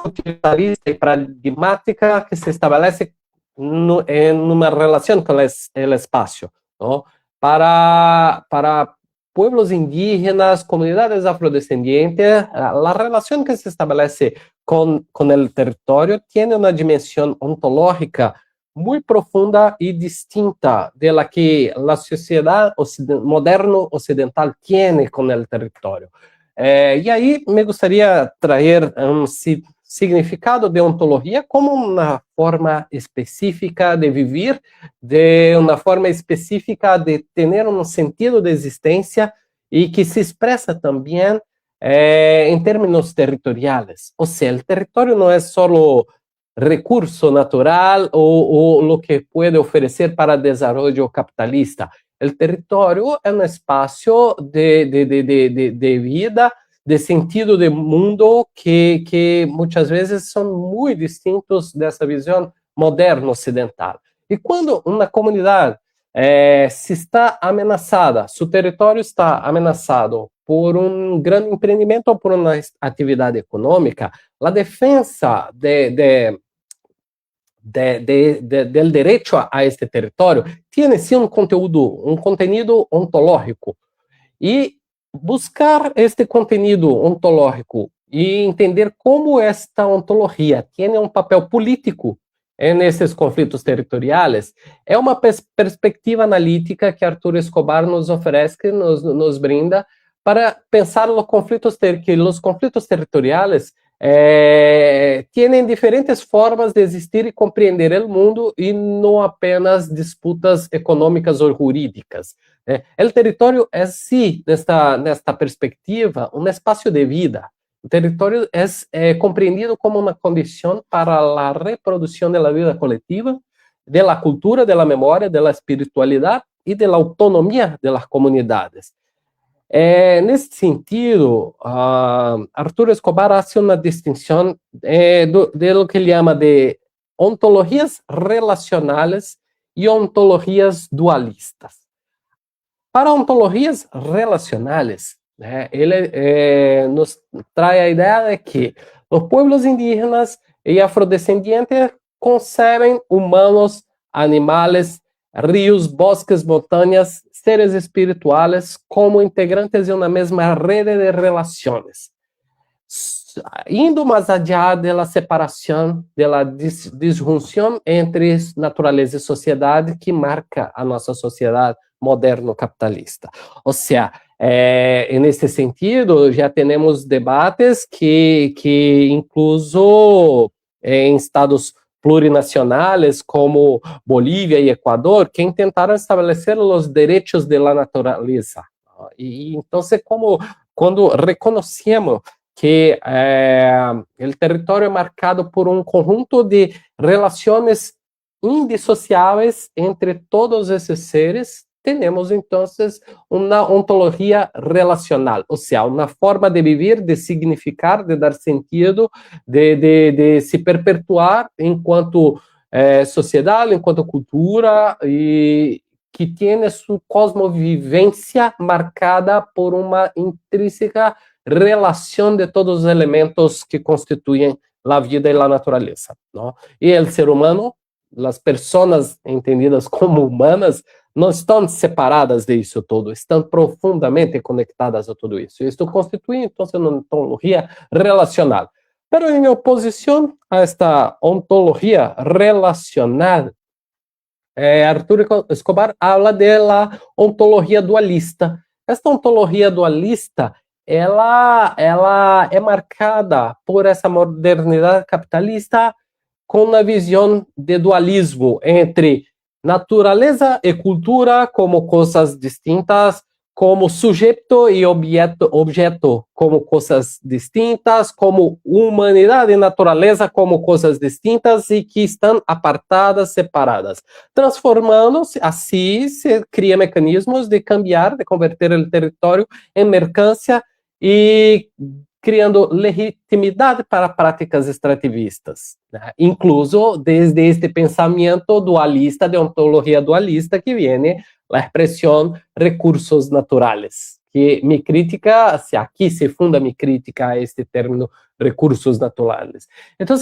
utilitarista y pragmática que se establece en una relación con el espacio, ¿no? Para pueblos indígenas, comunidades afrodescendientes, la relación que se establece con el territorio tiene una dimensión ontológica muy profunda y distinta de la que la sociedad moderno occidental tiene con el territorio. Y ahí me gustaría traer un significado de ontología como una forma específica de vivir, de una forma específica de tener un sentido de existencia y que se expresa también en términos territoriales. O sea, el territorio no es solo recurso natural o lo que puede ofrecer para desarrollo capitalista. El territorio es un espacio de vida, de sentido de mundo que muchas veces son muy distintos de esa visión moderna occidental. Y cuando una comunidad se está amenazada, su territorio está amenazado por un gran emprendimiento o por una actividad económica, la defensa del derecho a este territorio tiene sí un contenido ontológico. E buscar este conteúdo ontológico e entender como esta ontologia tem um papel político nesses conflitos territoriais é uma perspectiva analítica que Arturo Escobar nos oferece, que nos brinda para pensar os conflitos territoriais têm diferentes formas de existir e compreender o mundo e não apenas disputas econômicas ou jurídicas. O território é, sim, nesta perspectiva, um espaço de vida. O território é compreendido como uma condição para a reprodução da vida coletiva, da cultura, da memória, da espiritualidade e da autonomia das comunidades. Nesse sentido, Arturo Escobar faz uma distinção de lo que ele chama de ontologias relacionais e ontologias dualistas. Para ontologias relacionais, ele nos traz a ideia de que os pueblos indígenas e afrodescendientes concebem humanos, animais, rios, bosques, montanhas, seres espirituais como integrantes de uma mesma rede de relações, indo mais allá da separação, da disjunção entre natureza e sociedade que marca a nossa sociedade moderno-capitalista. Ou seja, nesse sentido, já temos debates que incluso em estados plurinacionales como Bolívia e Equador, que intentaram estabelecer os direitos da natureza. E então, quando reconhecemos que o território é marcado por um conjunto de relações indissociáveis entre todos esses seres, temos então uma ontologia relacional, ou seja, uma forma de viver, de significar, de dar sentido, de se perpetuar enquanto sociedade, enquanto cultura, e que tem sua cosmovivência marcada por uma intrínseca relação de todos os elementos que constituem a vida e a natureza, não? E o ser humano, as pessoas entendidas como humanas, não estão separadas disso todo, estão profundamente conectadas a tudo isso. Isto constitui, então, uma ontologia relacional. Mas, em oposição a esta ontologia relacional, Arturo Escobar habla da ontologia dualista. Esta ontologia dualista, ela é marcada por essa modernidade capitalista com uma visão de dualismo entre natureza e cultura como coisas distintas, como sujeito e objeto como coisas distintas, como humanidade e natureza como coisas distintas e que estão apartadas, separadas. Transformando-se, assim se cria mecanismos de cambiar, de converter o território em mercância e criando legitimidade para práticas extrativistas, né? Incluso desde este pensamento dualista, de ontologia dualista, que vem a expressão recursos naturais, que mi crítica, aqui se funda mi crítica a este término recursos naturais. Então,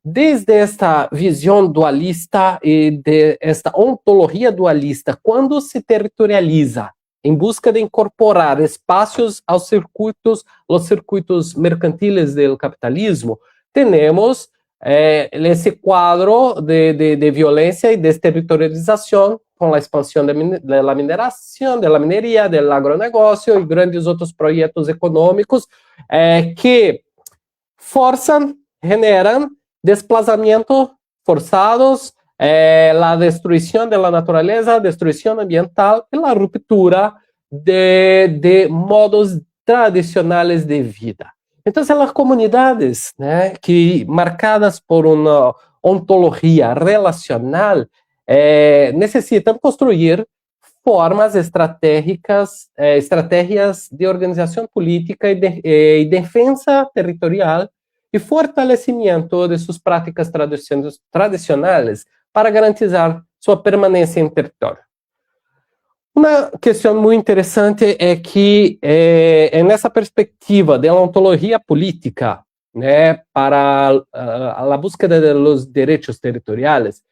desde esta visão dualista e de esta ontologia dualista, quando se territorializa em busca de incorporar espaços aos circuitos, os circuitos mercantiles do capitalismo, temos esse quadro de violência e desterritorialização com a expansão da mineração, da mineria, do agronegócio e grandes outros projetos econômicos que forçam, generam desplazamento forçados, a destruição da natureza, a destruição ambiental e a ruptura de modos tradicionais de vida. Então, as comunidades, né, que marcadas por uma ontologia relacional necessitam construir formas estratégicas, estratégias de organização política e defesa territorial e fortalecimento de suas práticas tradicionais para garantizar sua permanência em território. Uma questão muito interessante é que, nessa perspectiva da ontologia política, né, para a búsqueda dos direitos territoriais,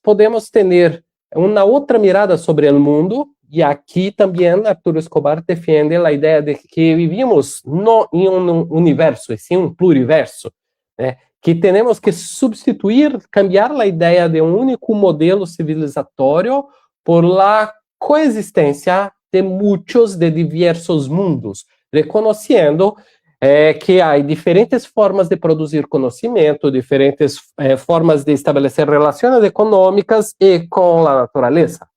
podemos ter uma outra mirada sobre o mundo, e aqui também Arturo Escobar defende a ideia de que vivimos não em um universo, e sim um pluriverso, né, que temos que substituir, cambiar a ideia de um único modelo civilizatório por la coexistência de muitos, de diversos mundos, reconhecendo que há diferentes formas de produzir conhecimento, diferentes formas de estabelecer relações econômicas e com a natureza.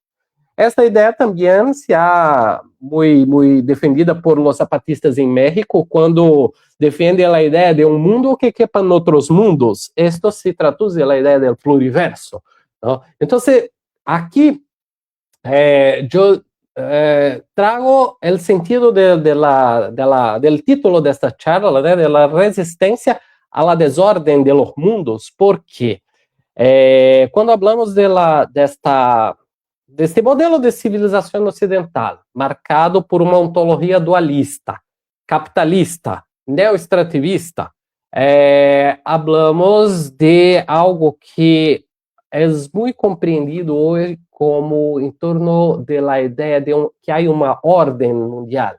Esta ideia também se ha muito defendida por os zapatistas em México, quando defendem a ideia de um mundo que quepa em outros mundos. Isto se traduz na ideia do pluriverso, ¿no? Então, aqui eu trago o sentido del título desta charla, né, de la resistência a la desordem de los mundos, porque quando falamos deste modelo de civilização ocidental, marcado por uma ontologia dualista, capitalista, neoextrativista, falamos de algo que é muito compreendido hoje como em torno da ideia de que há uma ordem mundial.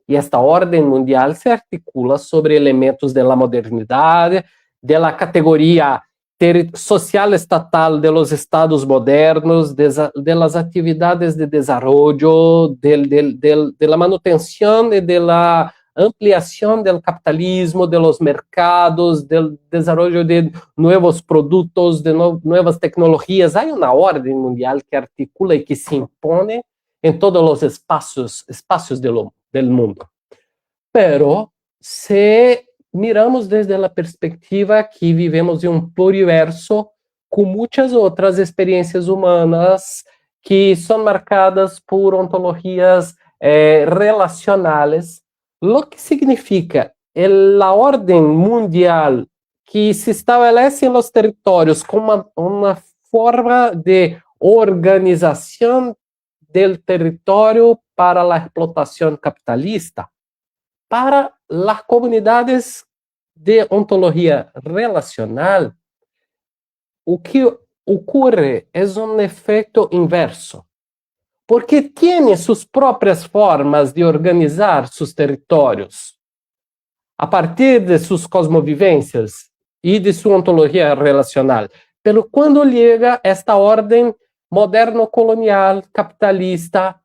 E esta ordem mundial se articula sobre elementos da modernidade, da categoria social estatal de los estados modernos, de las atividades de desarrollo, de la manutención y de la ampliación del capitalismo, de los mercados, del desarrollo de nuevos productos, de nuevas tecnologías. Hay una orden mundial que articula y que se impone en todos los espacios del mundo. Pero se miramos desde la perspectiva que vivemos en un pluriverso com muitas outras experiências humanas que são marcadas por ontologias relacionais, lo que significa a ordem mundial que se estabelece em los territórios como uma forma de organização del território para a explotação capitalista, para as comunidades de ontologia relacional, o que ocorre é um efeito inverso, porque tem suas próprias formas de organizar seus territórios a partir de suas cosmovivências e de sua ontologia relacional. Pero quando chega esta ordem moderno-colonial, capitalista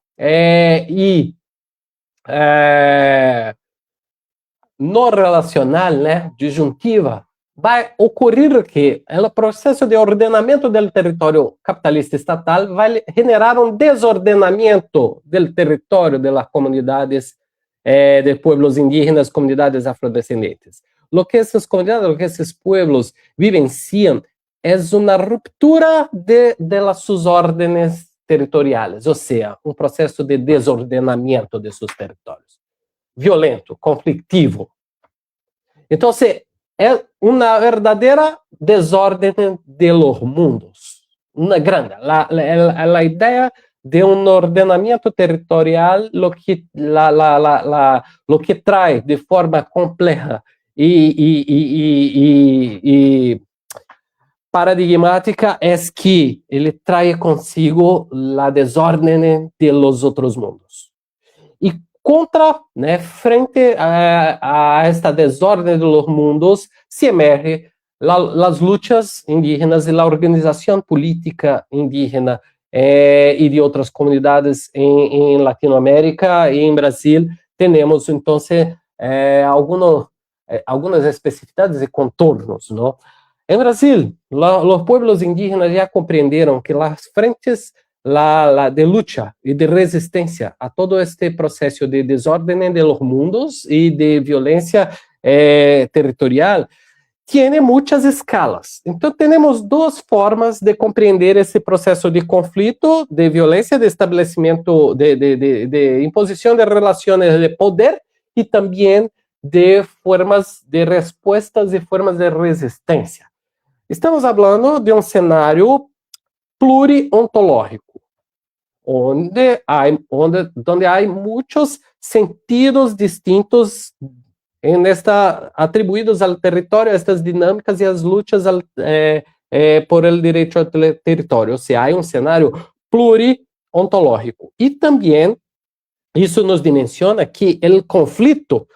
não relacional, né, disjuntiva, vai ocorrer que o processo de ordenamento do território capitalista estatal vai generar um desordenamento do território das comunidades de pueblos indígenas, comunidades afrodescendentes. Lo que essas comunidades, lo que esses pueblos vivenciam é uma ruptura de las suas ordens territoriais, ou seja, um processo de desordenamento de seus territórios. Violento, conflictivo. Então, é uma verdadeira desordem de los mundos. Uma grande. A ideia de um ordenamento territorial, lo que traz de forma complexa e paradigmática é que ele traz consigo a desordem de los outros mundos. E frente a esta desordem de los mundos, se emerge as lutas indígenas e a organização política indígena e de outras comunidades em Latinoamérica e em Brasil. Temos, então, algumas especificidades e contornos, não? Em Brasil, os pueblos indígenas já compreenderam que as frentes de luta e de resistência a todo este processo de desordem de los mundos e de violência territorial tem muitas escalas. Então, temos duas formas de compreender esse processo de conflito, de violência, de estabelecimento, de imposição de relações de poder e também de formas de respostas e formas de resistência. Estamos falando de um cenário pluriontológico, onde há muitos sentidos distintos atribuídos ao território, estas dinâmicas e as lutas por el direito ao território. Ou seja, há um cenário pluriontológico. E também isso nos dimensiona que o conflito,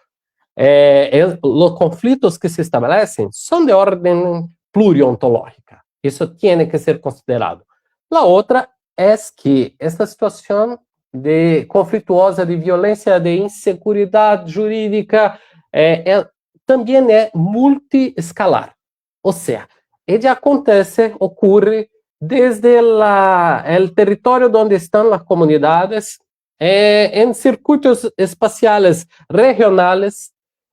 os conflitos que se estabelecem são de ordem pluriontológica. Isso tem que ser considerado. A outra é que esta situação de conflituosa, de violência, de inseguridade jurídica, também é multiescalar. Ou seja, ele ocorre desde o território onde estão as comunidades, em circuitos espaciais regionais,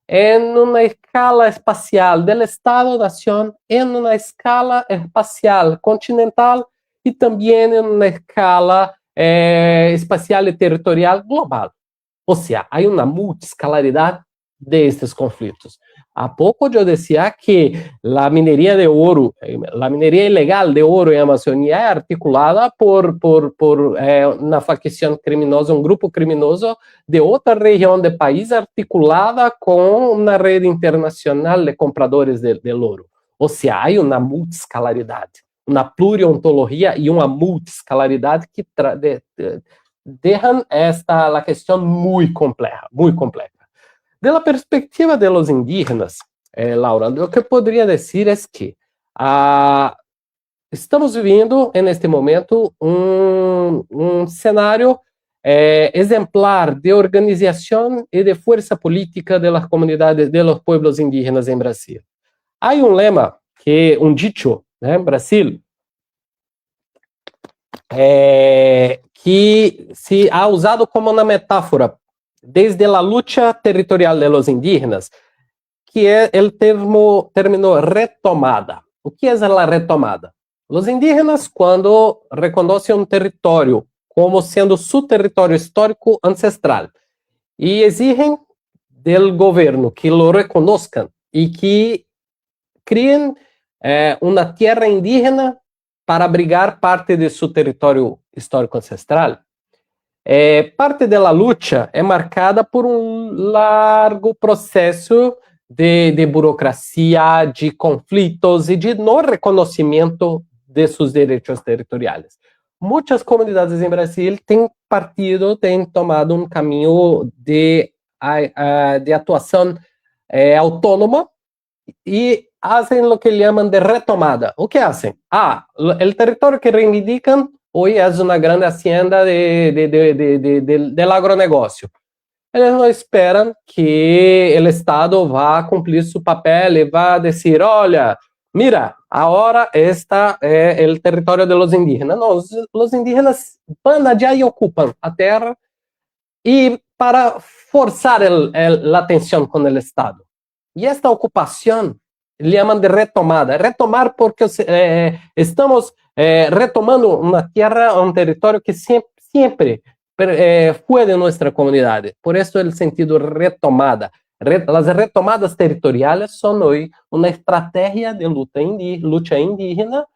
em uma escala espacial do Estado-nação, em uma escala espacial continental e também em uma escala espacial e territorial global. Ou seja, há uma multiscalaridade destes conflitos. Há pouco eu dizia que a mineria de ouro, a mineria ilegal de ouro em Amazônia é articulada por uma facção criminosa, um grupo criminoso de outra região do país, articulada com uma rede internacional de compradores de ouro. Ou seja, há uma multiscalaridade, uma pluriontologia e uma multiscalaridade que deixam a questão muito complexa, muito complexa. Da perspectiva dos indígenas, Laura, o que eu poderia dizer é que estamos vivendo, neste momento, um cenário exemplar de organização e de força política das comunidades, dos pueblos indígenas em Brasil. Há lema, um dicho, né, em Brasil, que se ha usado como uma metáfora desde a luta territorial de los indígenas, que é o término retomada. O que é a retomada? Os indígenas, quando reconhecem território como sendo seu território histórico ancestral e exigem do governo que lo reconozcan e que criem uma terra indígena para abrigar parte de seu território histórico ancestral, parte da luta é marcada por largo processo de burocracia, de conflitos e de não reconhecimento de seus direitos territoriais. Muitas comunidades em Brasil têm tomado caminho de atuação autônoma e fazem o que chamam de retomada. O que fazem? O território que reivindicam hoje é uma grande hacienda del agronegócio. Eles não esperam que o Estado vá cumprir seu papel e vá dizer, olha, mira, agora este é o território dos indígenas. Não, os indígenas vão allá e ocupam a terra e para forçar a atenção com o Estado. E esta ocupação chamam de retomada. Retomar porque estamos retomando uma terra, um território que sempre foi de nossa comunidade. Por isso o sentido retomada. As retomadas territoriais são hoje uma estratégia de luta indígena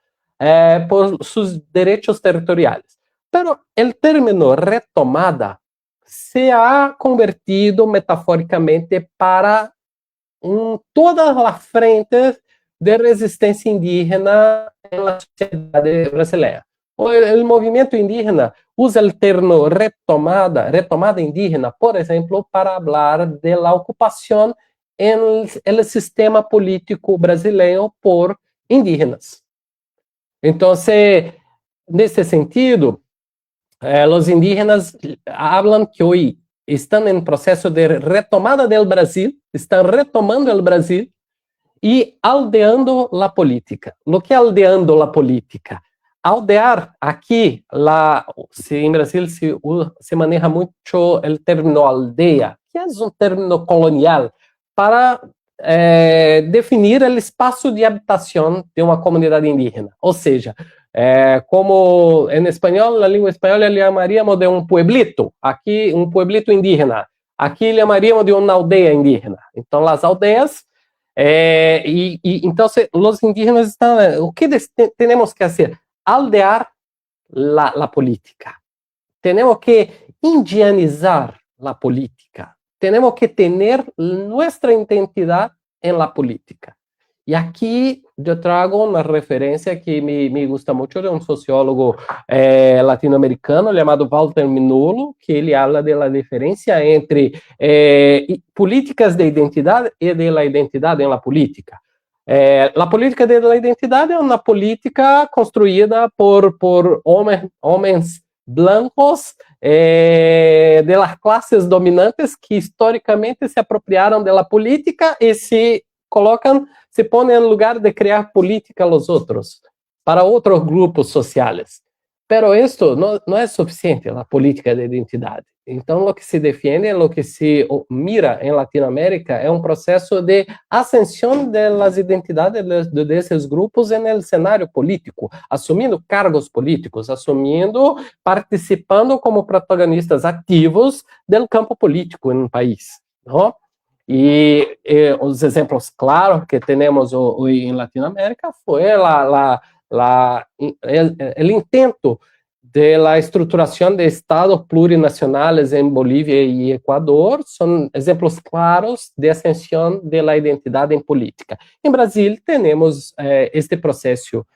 por seus direitos territoriais. Pero o término retomada se ha convertido metaforicamente para todas as frentes de resistência indígena na sociedade brasileira. O movimento indígena usa o termo retomada indígena, por exemplo, para falar da ocupação no sistema político brasileiro por indígenas. Então, nesse sentido, os indígenas falam que hoje estão em processo de retomada do Brasil, estão retomando o Brasil e aldeando a política. O que é aldeando a política? Aldear, aqui, em Brasil se maneja muito o termo aldeia, que é um termo colonial, para definir o espaço de habitação de uma comunidade indígena. Ou seja, como em espanhol, na língua espanhola, chamaríamos de um pueblito, aqui um pueblito indígena, aqui chamaríamos de uma aldeia indígena. Então, as aldeias, então, os indígenas estão, o que temos que fazer? Aldear a política. Temos que indianizar a política. Temos que ter nossa identidade em la política. E aqui eu trago uma referência que me gusta muito de um sociólogo latino-americano chamado Walter Mignolo, que ele fala da diferença entre políticas de identidade e de la identidade na política. A política de la identidade é uma política construída por homens blancos de las classes dominantes que historicamente se apropriaram da política e se põem no lugar de criar política aos outros, para outros grupos sociais. Pero isto não é suficiente, a política de identidade. Então, o que se defende, o que se mira em Latinoamérica é um processo de ascensão das identidades desses grupos no cenário político, assumindo cargos políticos, participando como protagonistas ativos do campo político em um país, não? E os exemplos claros que temos hoje em Latinoamérica foi o intento da estruturação de estados plurinacionais em Bolívia e Equador, são exemplos claros de ascensão da identidade em política. Em Brasil, temos este processo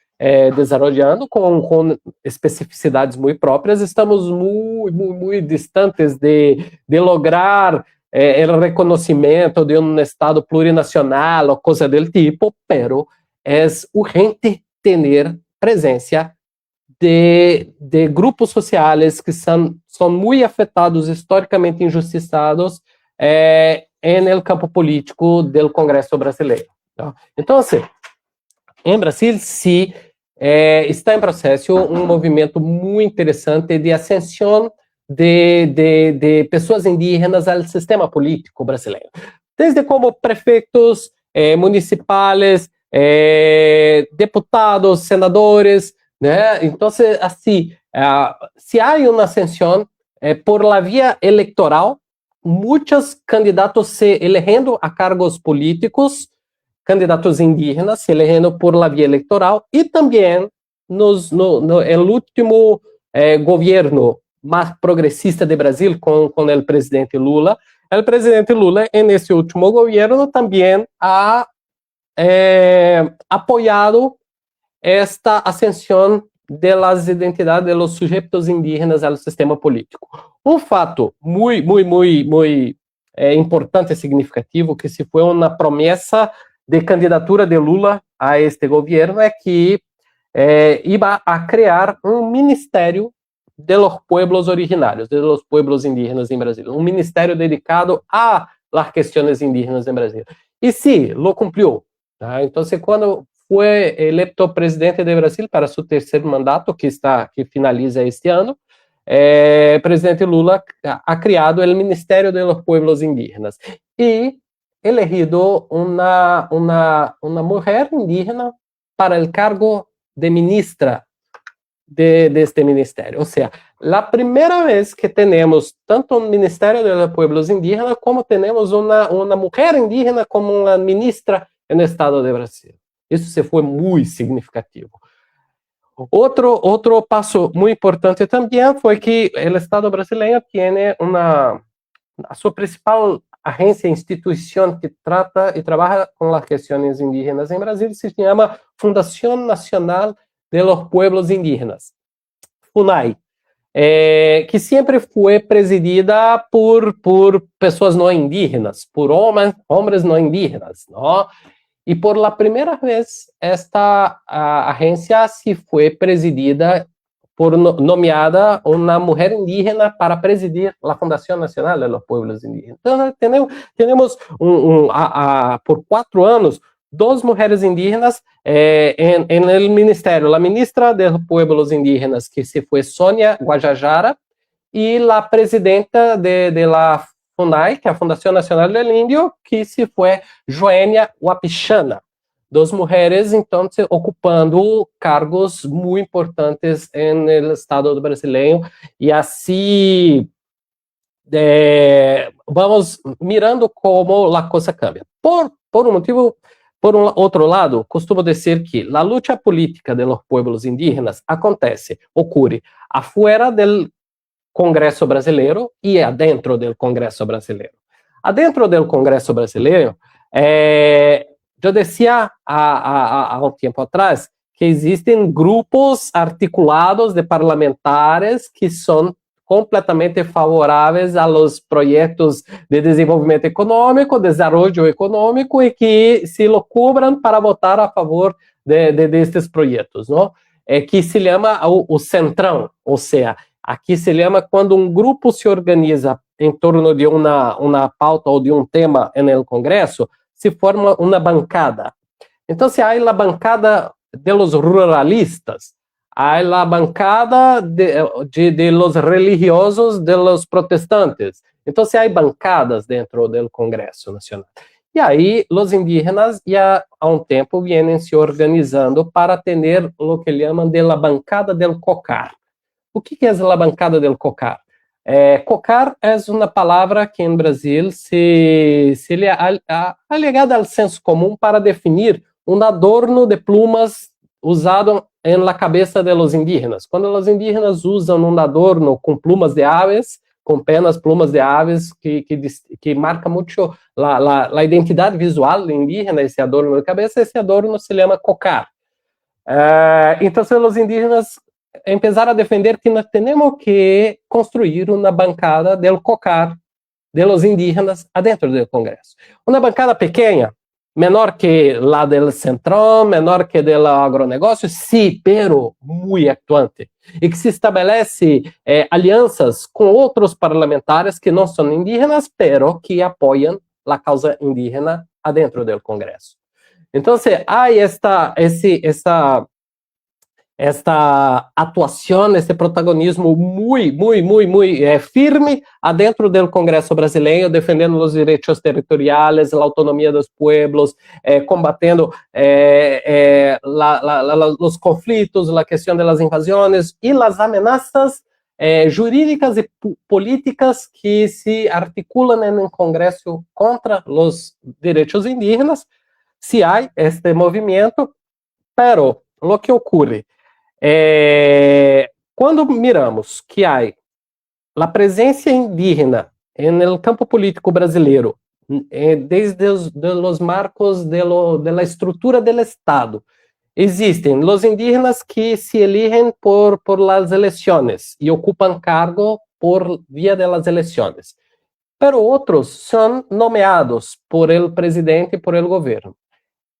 desenvolvendo com especificidades muito próprias, estamos muito distantes de lograr o reconhecimento de um estado plurinacional ou coisa do tipo, pero é urgente ter presença de grupos sociais que são muito afetados, historicamente injustiçados, no campo político do Congresso brasileiro. Então, em Brasil, sim, está em processo um movimento muito interessante de ascensão de pessoas indígenas ao sistema político brasileiro. Desde como prefeitos municipais, deputados, senadores, né? Então, assim, se há uma ascensão por la via eleitoral, muitos candidatos se elegendo a cargos políticos, candidatos indígenas se elegendo por la via eleitoral, e também no último governo mais progressista de Brasil, com o presidente Lula. O presidente Lula, nesse último governo, também ha apoiado esta ascensão das identidades de los sujeitos indígenas ao sistema político. Um fato muito importante e significativo, que se foi uma promessa de candidatura de Lula a este governo, é que iba a criar um ministério de los pueblos originários, de los pueblos indígenas em Brasil, um ministério dedicado a las questões indígenas em Brasil. E sim, lo cumpriu. Tá? Então, quando foi eleito presidente de Brasil para seu terceiro mandato, que finaliza este ano, o presidente Lula ha criado o Ministério de los Pueblos Indígenas e elegido uma mulher indígena para o cargo de ministra deste ministério. Ou seja, a primeira vez que temos tanto um Ministério de los Pueblos Indígenas como temos uma mulher indígena como uma ministra no estado de Brasil. Isso se foi muito significativo. Outro passo muito importante também foi que o Estado brasileiro tem a sua principal agência, instituição que trata e trabalha com as questões indígenas em Brasil, se chama Fundação Nacional de los Pueblos Indígenas, FUNAI, que sempre foi presidida por pessoas não indígenas, por homens não indígenas, não? E por la primeira vez, esta agência se foi presidida nomeada uma mulher indígena para presidir a Fundação Nacional de los Pueblos Indígenas. Então, temos por 4 anos, 2 mulheres indígenas no ministério. A ministra de los Pueblos Indígenas, que se foi Sônia Guajajara, e a presidenta de la FUNAI, que é a Fundação Nacional do Índio, que se foi Joênia Wapichana. 2 mulheres, então, ocupando cargos muito importantes no Estado brasileiro. E assim, vamos mirando como a coisa cambia. Por um motivo, por um outro lado, costumo dizer que a luta política de los pueblos indígenas ocorre afuera del Congresso brasileiro e adentro do Congresso brasileiro. Adentro do Congresso brasileiro, eu dizia há um tempo atrás que existem grupos articulados de parlamentares que são completamente favoráveis aos projetos de desenvolvimento econômico, desenvolvimento econômico, e que se lo cobram para votar a favor destes projetos, não? Que se chama o Centrão, ou seja, aqui se chama quando um grupo se organiza em torno de uma pauta ou de um tema no Congresso, se forma uma bancada. Então, se há a bancada de los ruralistas, há a bancada de los religiosos, de los protestantes. Então, se há bancadas dentro do Congresso Nacional. E aí, os indígenas já há um tempo vêm se organizando para ter o que chamam de la bancada del COCAR. O que é a bancada del COCAR? COCAR é uma palavra que em Brasil se é ligada ao senso comum para definir um adorno de plumas usado na cabeça dos indígenas. Quando os indígenas usam um adorno com plumas de aves, com penas plumas de aves, que marca muito a identidade visual indígena, esse adorno de cabeça, esse adorno se chama COCAR. Então, os indígenas começaram a defender que nós temos que construir uma bancada del COCAR, de los indígenas, adentro do Congresso. Uma bancada pequena, menor que la del centrão, menor que del agronegócio, sim, pero muito atuante. E que se estabelece alianças com outros parlamentares que não são indígenas, pero que apoiam a causa indígena adentro do Congresso. Então, há esta atuação, este protagonismo muito firme adentro do Congresso brasileiro, defendendo os direitos territoriais, a autonomia dos pueblos, combatendo os conflitos, a questão das invasões e as ameaças jurídicas e políticas que se articulam no Congresso contra os direitos indígenas. Se há este movimento, pero o que ocorre quando miramos que há a presença indígena no campo político brasileiro, desde os marcos da estrutura do Estado, existem os indígenas que se elegem por las eleições e ocupam cargo por via das eleições, pero outros são nomeados por el presidente e por el governo.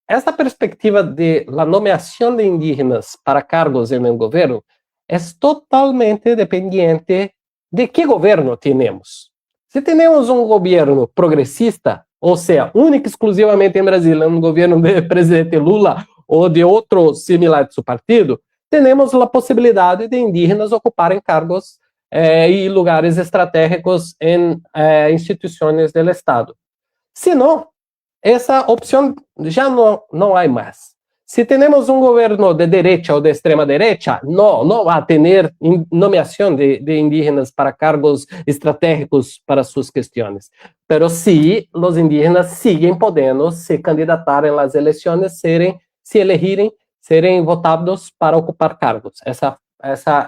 Esta perspectiva de la nomeação de indígenas para cargos no governo é totalmente dependiente de que governo temos. Se temos um governo progressista, ou seja, único e exclusivamente em Brasil, um governo de presidente Lula ou de outro similar de seu partido, temos a possibilidade de indígenas ocuparem cargos e lugares estratégicos em instituições do Estado. Se não, essa opção já não há mais. Se temos um governo de direita ou de extrema direita, não vai ter nomeação de indígenas para cargos estratégicos para suas questões. Mas sim, os indígenas seguem podendo se candidatar nas eleições, se elegirem, serem votados para ocupar cargos. Essa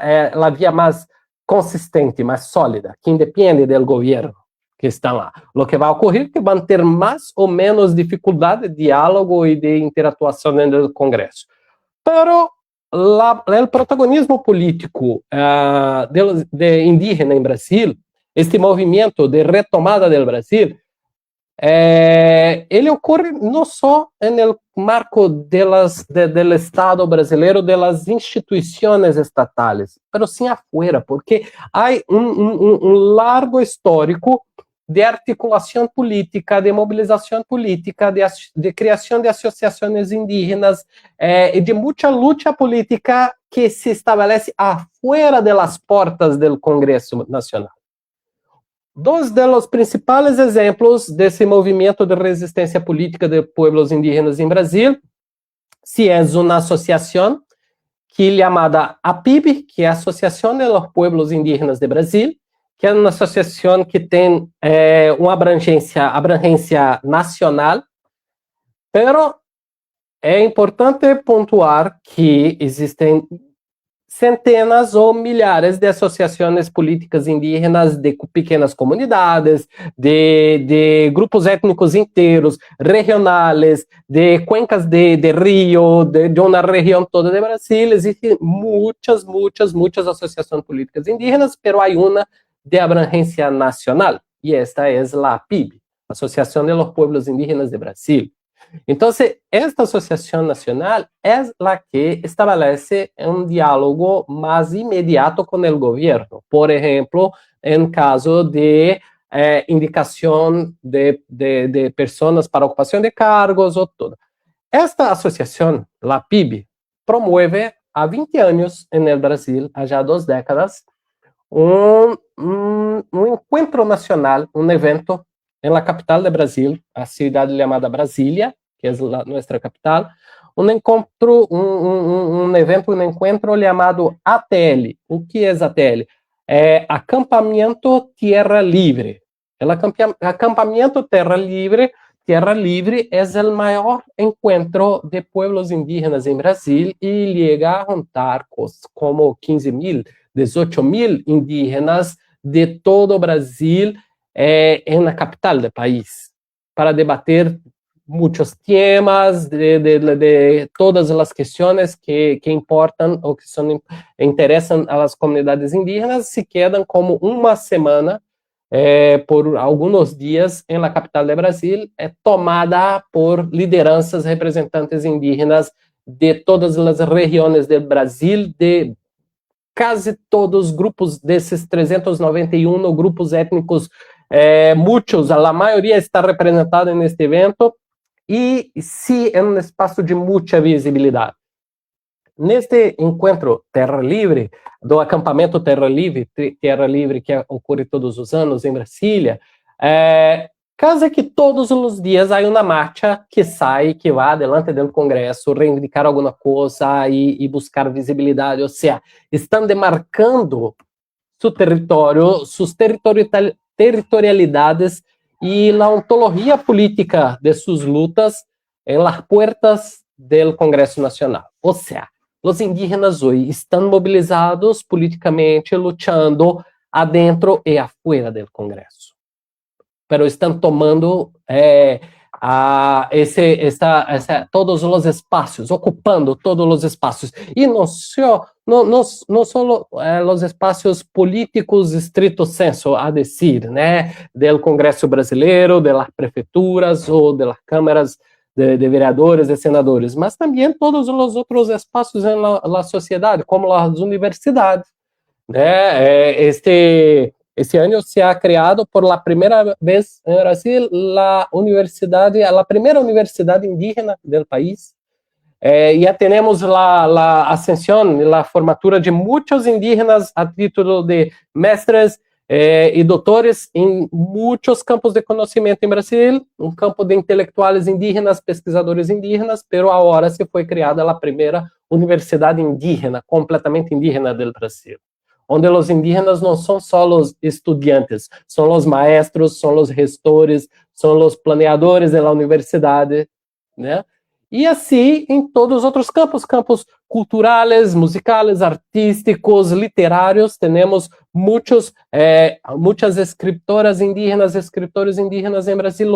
é a via mais consistente, mais sólida, que independe do governo que estão lá. O que vai ocorrer é que vão ter mais ou menos dificuldade de diálogo e de interatuação no Congresso. Pero o protagonismo político de indígena em Brasil, este movimento de retomada do Brasil, ele ocorre não só no marco do Estado brasileiro, das instituições estatais, mas sim afuera, porque há um largo histórico de articulação política, de mobilização política, de criação de associações indígenas e de muita luta política que se estabelece afuera das portas do Congresso Nacional. Dois dos principais exemplos desse movimento de resistência política de povos indígenas em Brasil, se é uma associação que é chamada APIB, que é a Associação dos Povos Indígenas de Brasil, que é uma associação que tem uma abrangência nacional, pero é importante pontuar que existem centenas ou milhares de associações políticas indígenas de pequenas comunidades, de grupos étnicos inteiros, regionais, de cuencas de rio, de uma região toda de Brasil. Existem muitas associações políticas indígenas, pero há uma de abrangência nacional, e esta é a APIB, Associação de los Pueblos Indígenas de Brasil. Então, esta associação nacional é a que estabelece um diálogo mais imediato com o governo. Por exemplo, em caso de indicação de pessoas para ocupação de cargos ou tudo. Esta associação, a APIB, promove há 20 anos no Brasil, há já 2 décadas, um encontro nacional, um evento na capital do Brasil, a cidade chamada Brasília, que é a nossa capital, um encontro chamado ATL. O que é ATL? É Acampamento Tierra Livre. O Acampamento Terra Livre é o maior encontro de pueblos indígenas em Brasil e chega a juntar como 15.000, 18.000 indígenas de todo o Brasil na capital do país, para debater muitos temas de todas as questões que importam ou que interessam às comunidades indígenas. Se quedam como uma semana por algunos días en la capital de Brasil, tomada por lideranças representantes indígenas de todas as regiões do Brasil, de quase todos os grupos desses 391 grupos étnicos, muitos, a maioria está representada neste evento, e sim, é um espaço de muita visibilidade. Neste encontro Terra Livre, do acampamento Terra Livre que ocorre todos os anos em Brasília, quase que todos os dias há uma marcha que sai, que vai adelante do Congresso, reivindicar alguma coisa e buscar visibilidade, ou seja, estão demarcando seu território, suas territorialidades e a ontologia política de suas lutas em las puertas do Congresso Nacional. Ou seja, os indígenas hoje estão mobilizados politicamente, lutando adentro e afuera do Congresso. Pero estão tomando todos os espaços, ocupando todos os espaços. E não só os espaços políticos estrito senso, a dizer, né, do Congresso Brasileiro, das prefeituras ou das câmaras de vereadores e senadores, mas também todos os outros espaços na sociedade, como as universidades, né? Este ano se ha criado por la primeira vez em Brasil a primeira universidade indígena do país. Já temos a ascensão, a formatura de muitos indígenas a título de mestres e doutores em muitos campos de conhecimento em Brasil, um campo de intelectuais indígenas, pesquisadores indígenas, pero agora se foi criada a primeira universidade indígena, completamente indígena do Brasil, onde os indígenas não são só os estudantes, são os maestros, são os gestores, são os planeadores da universidade, né? E assim em todos os outros campos culturais, musicais, artísticos, literários, temos muitas escritoras indígenas, escritores indígenas em Brasil,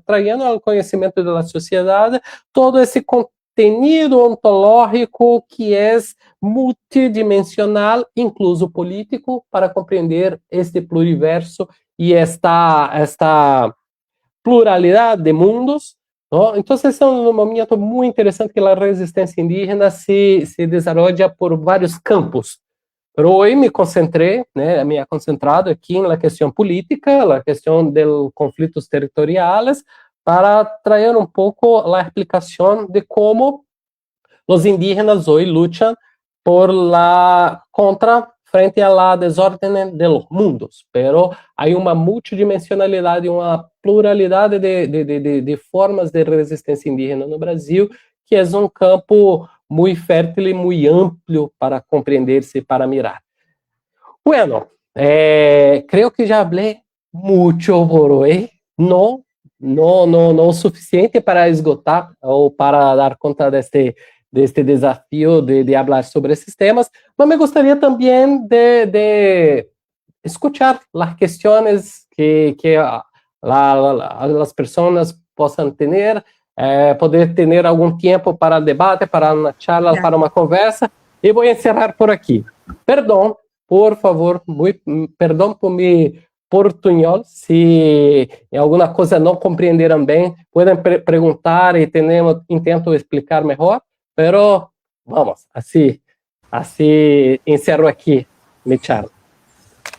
trazendo ao conhecimento da sociedade todo esse contenido ontológico que é multidimensional, incluso político, para compreender este pluriverso e esta pluralidade de mundos. ¿No? Entonces es un momento muy interesante que la resistencia indígena se desarrolla por varios campos. Pero hoy me concentré, me he concentrado aquí en la cuestión política, la cuestión de los conflictos territoriales, para traer un poco la explicación de cómo los indígenas hoy luchan frente a la desorden de los mundos, pero hay uma multidimensionalidade, uma pluralidade de formas de resistência indígena no Brasil, que é um campo muito fértil e muito amplo para compreender-se, para mirar. Bueno, creo que já falei muito por hoje, não o suficiente para esgotar ou para dar conta deste desafio de falar sobre esses temas, mas me gostaria também de escuchar as questões que as pessoas possam ter, poder ter algum tempo para debate, para uma charla, para uma conversa, e vou encerrar por aqui. Perdão, por favor, perdão por me portunhol, se alguma coisa não compreenderam bem, podem perguntar e intento explicar melhor. Pero, vamos, así encierro aquí mi charla.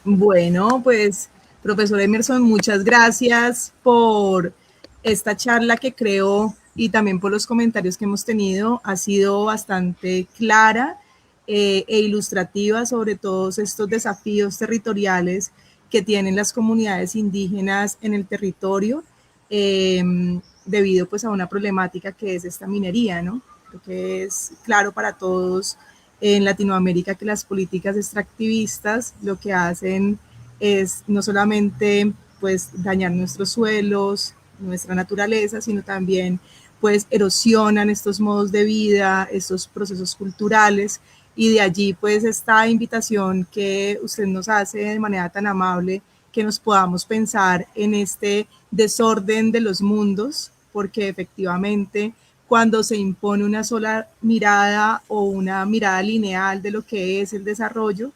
Bueno, pues, profesor Emerson, muchas gracias por esta charla que creo y también por los comentarios que hemos tenido. Ha sido bastante clara e ilustrativa sobre todos estos desafíos territoriales que tienen las comunidades indígenas en el territorio debido pues a una problemática que es esta minería, ¿no? Que es claro para todos en Latinoamérica que las políticas extractivistas lo que hacen es no solamente pues dañar nuestros suelos, nuestra naturaleza, sino también pues erosionan estos modos de vida, estos procesos culturales, y de allí pues esta invitación que usted nos hace de manera tan amable, que nos podamos pensar en este desorden de los mundos, porque efectivamente cuando se impone una sola mirada o una mirada lineal de lo que es el desarrollo,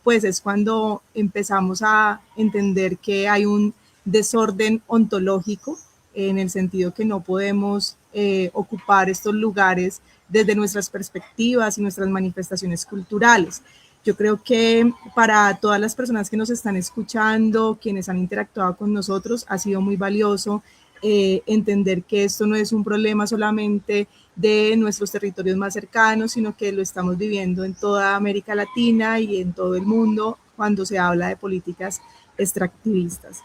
pues es cuando empezamos a entender que hay un desorden ontológico, en el sentido que no podemos ocupar estos lugares desde nuestras perspectivas y nuestras manifestaciones culturales. Yo creo que para todas las personas que nos están escuchando, quienes han interactuado con nosotros, ha sido muy valioso entender que esto no es un problema solamente de nuestros territorios más cercanos, sino que lo estamos viviendo en toda América Latina y en todo el mundo cuando se habla de políticas extractivistas.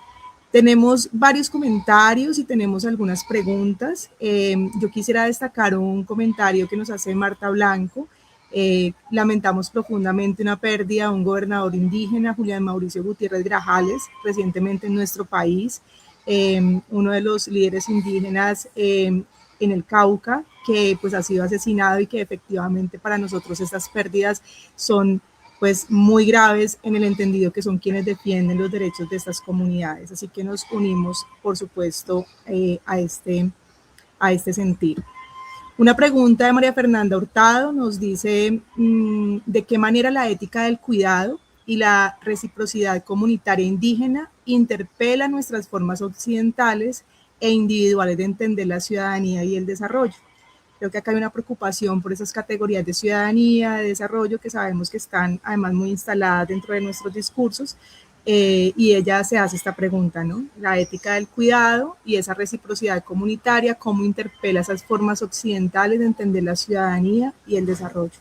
Tenemos varios comentarios y tenemos algunas preguntas. Yo quisiera destacar un comentario que nos hace Marta Blanco. Lamentamos profundamente una pérdida de un gobernador indígena, Julián Mauricio Gutiérrez Grajales, recientemente en nuestro país, uno de los líderes indígenas en el Cauca, que pues ha sido asesinado y que efectivamente para nosotros estas pérdidas son pues muy graves en el entendido que son quienes defienden los derechos de estas comunidades. Así que nos unimos, por supuesto, a este sentir. Una pregunta de María Fernanda Hurtado nos dice de qué manera la ética del cuidado y la reciprocidad comunitaria indígena interpela nuestras formas occidentales e individuales de entender la ciudadanía y el desarrollo. Creo que acá hay una preocupación por esas categorías de ciudadanía, de desarrollo, que sabemos que están además muy instaladas dentro de nuestros discursos, y ella se hace esta pregunta, ¿no? La ética del cuidado y esa reciprocidad comunitaria, ¿cómo interpela esas formas occidentales de entender la ciudadanía y el desarrollo?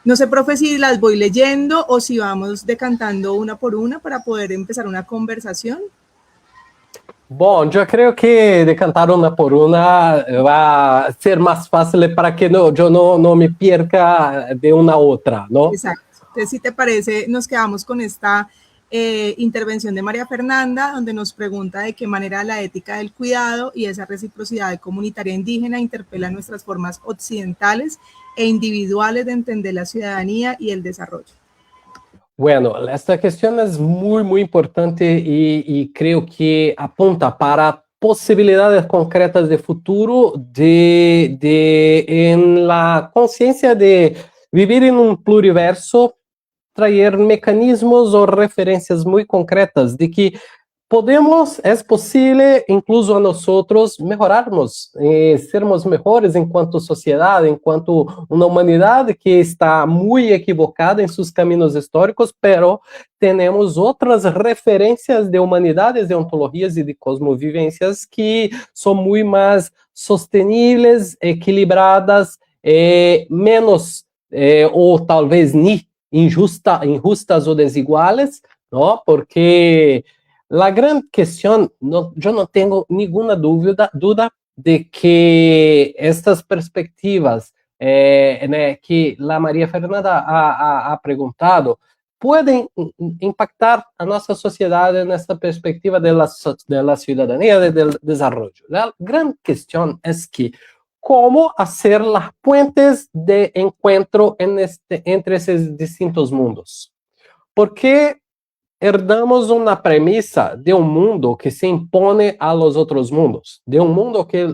No sé, profe, si las voy leyendo o si vamos decantando una por una para poder empezar una conversación. Bom, eu creio que decantar uma por uma vai ser mais fácil para que eu não me perca de uma a outra, não? Exacto. Entonces, si te parece, nos quedamos con esta intervención de María Fernanda, donde nos pregunta de qué manera la ética del cuidado y esa reciprocidad comunitaria indígena interpela nuestras formas occidentales e individuales de entender la ciudadanía y el desarrollo. Bueno, esta questão é muito importante e creio que aponta para possibilidades concretas de futuro em la consciência de viver em um pluriverso, trazer mecanismos ou referências muito concretas de que podemos, é possível, incluso a nós, melhorarmos, sermos melhores enquanto sociedade, enquanto uma humanidade que está muito equivocada em seus caminhos históricos, pero temos outras referências de humanidades, de ontologias e de cosmovivências que são muito mais sustentáveis, equilibradas, menos, ou talvez nem injustas ou desiguais, não? Porque a grande questão, eu não tenho nenhuma dúvida de que estas perspectivas que a Maria Fernanda ha perguntado podem impactar a nossa sociedade nessa perspectiva da cidadania, do desenvolvimento. A grande questão é que como fazer as puentes de encontro entre esses distintos mundos. Porque herdamos uma premissa de um mundo que se impõe a los outros mundos, de um mundo que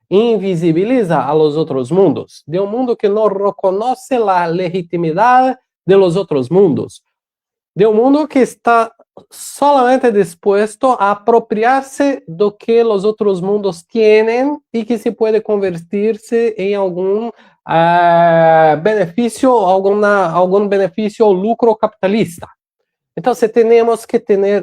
invisibiliza a los outros mundos, de um mundo que não reconhece a legitimidade de los outros mundos, de um mundo que está solamente disposto a apropriar-se do que os outros mundos têm e que se pode convertir-se em algum benefício, algum benefício ou lucro capitalista. Então, temos que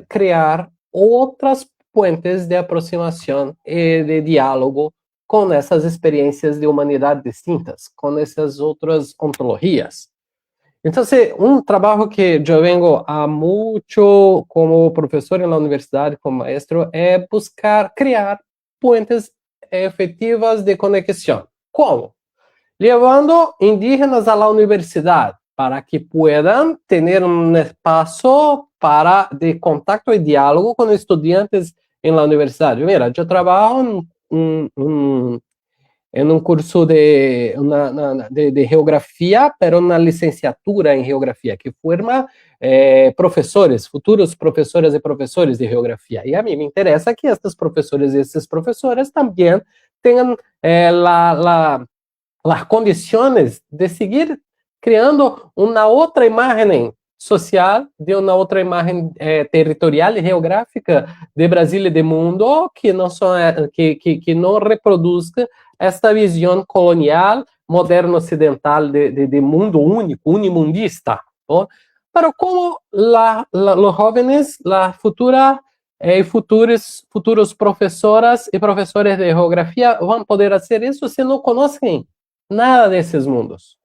criar outras puentes de aproximação e de diálogo com essas experiências de humanidade distintas, com essas outras ontologias. Então, um trabalho que eu venho há muito como professor na universidade, como maestro, é buscar criar puentes efetivas de conexão. Como? Levando indígenas à universidade, para que puedan ter um espaço de contato e diálogo com estudantes em la universidade. Mira, eu trabalho em um curso de geografia, pero na licenciatura em geografia, que forma professores, futuros professores e professores de geografia. E a mim me interessa que estas professoras e esses professores também tenham as condições de seguir criando uma outra imagem social, de uma outra imagem territorial e geográfica de Brasil e do mundo que não reproduzca esta visão colonial, moderno ocidental de mundo único, unimundista, ¿no? Pero como los jóvenes, la futura futuros profesoras e professores de geografia vão poder fazer isso se não conhecem nada desses mundos?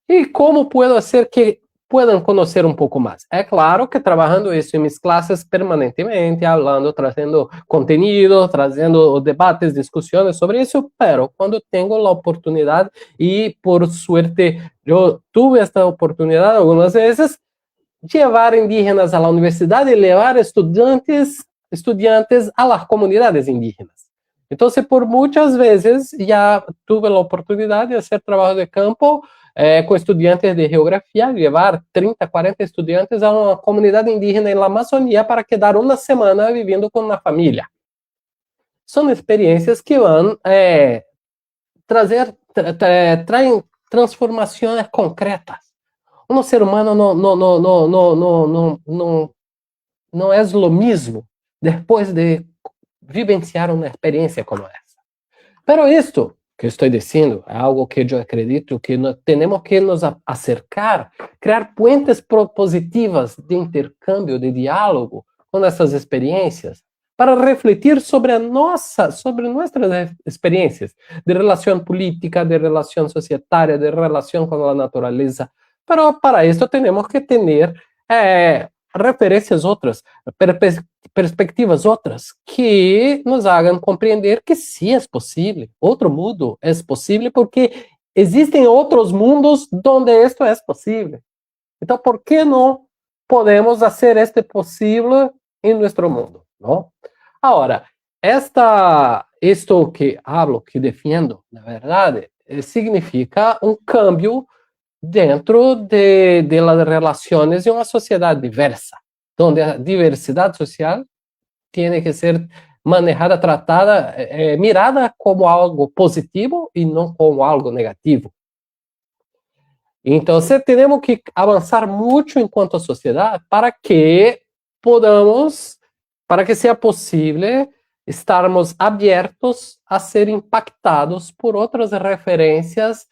E como puedo fazer que puedan conhecer um pouco mais? É claro que trabalhando isso em minhas classes permanentemente, falando, trazendo conteúdo, trazendo debates, discussões sobre isso, pero quando tenho a oportunidade, e por suerte eu tive esta oportunidade algumas vezes, llevar indígenas a la universidad y llevar estudiantes a las comunidades indígenas. Entonces, por muchas veces ya tuve la oportunidad de hacer trabajo de campo con estudiantes de geografía, llevar 30, 40 estudiantes a una comunidad indígena en la Amazonía para quedar una semana viviendo con una familia. Son experiencias que van traen transformaciones concretas. Um ser humano não é o mesmo depois de vivenciar uma experiência como essa. Pero isto que estou dizendo é algo que eu acredito que temos que nos acercar, criar puentes propositivas de intercâmbio, de diálogo com essas experiências, para refletir sobre nossas experiências de relação política, de relação societária, de relação com a natureza. Pero para isso temos que ter referências outras, perspectivas outras, que nos hagam compreender que sim é possível. Outro mundo é possível porque existem outros mundos onde isto é possível. Então, por que não podemos fazer este possível em nosso mundo? Não? Agora, isto que hablo, que defendo, na verdade, significa um cambio dentro de las relaciones de una sociedad diversa, donde la diversidad social tiene que ser manejada, tratada, mirada como algo positivo y no como algo negativo. Entonces, tenemos que avanzar mucho en cuanto a sociedad para que sea posible estarmos abiertos a ser impactados por otras referencias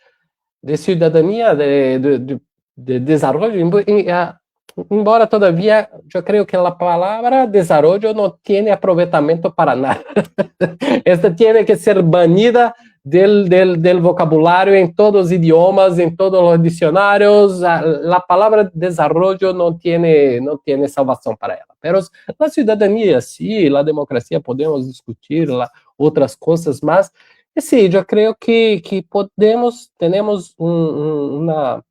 de cidadania, de desarrollo, embora todavía eu creio que a palavra desarrollo não tem aproveitamento para nada. Esta tem que ser banida del vocabulário em todos os idiomas, em todos os dicionários. A palavra desarrollo não tem salvação para ela. Mas a cidadania, sim, a democracia, podemos discutir outras coisas, mas sim, eu creio que temos uma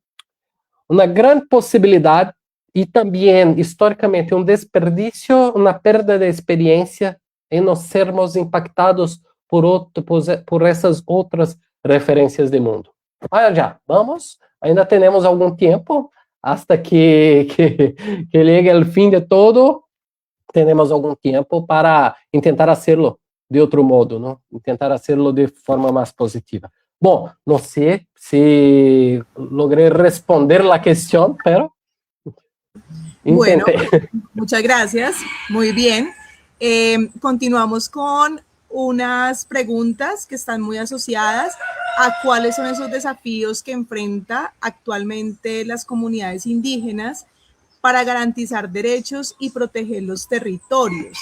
grande possibilidade e também, historicamente, desperdício, uma perda de experiência em nós sermos impactados por essas outras referências de mundo. Olha já, vamos, ainda temos algum tempo, hasta que llegue o fim de todo, temos algum tempo para tentar fazê-lo de outro modo, não? Tentar fazê-lo de forma mais positiva. Bom, não sei se logré responder a questão, pero bueno, intenté. Muchas gracias, muy bien. Continuamos con unas preguntas que están muy asociadas a cuáles son esos desafíos que enfrenta actualmente las comunidades indígenas para garantizar derechos y proteger los territorios.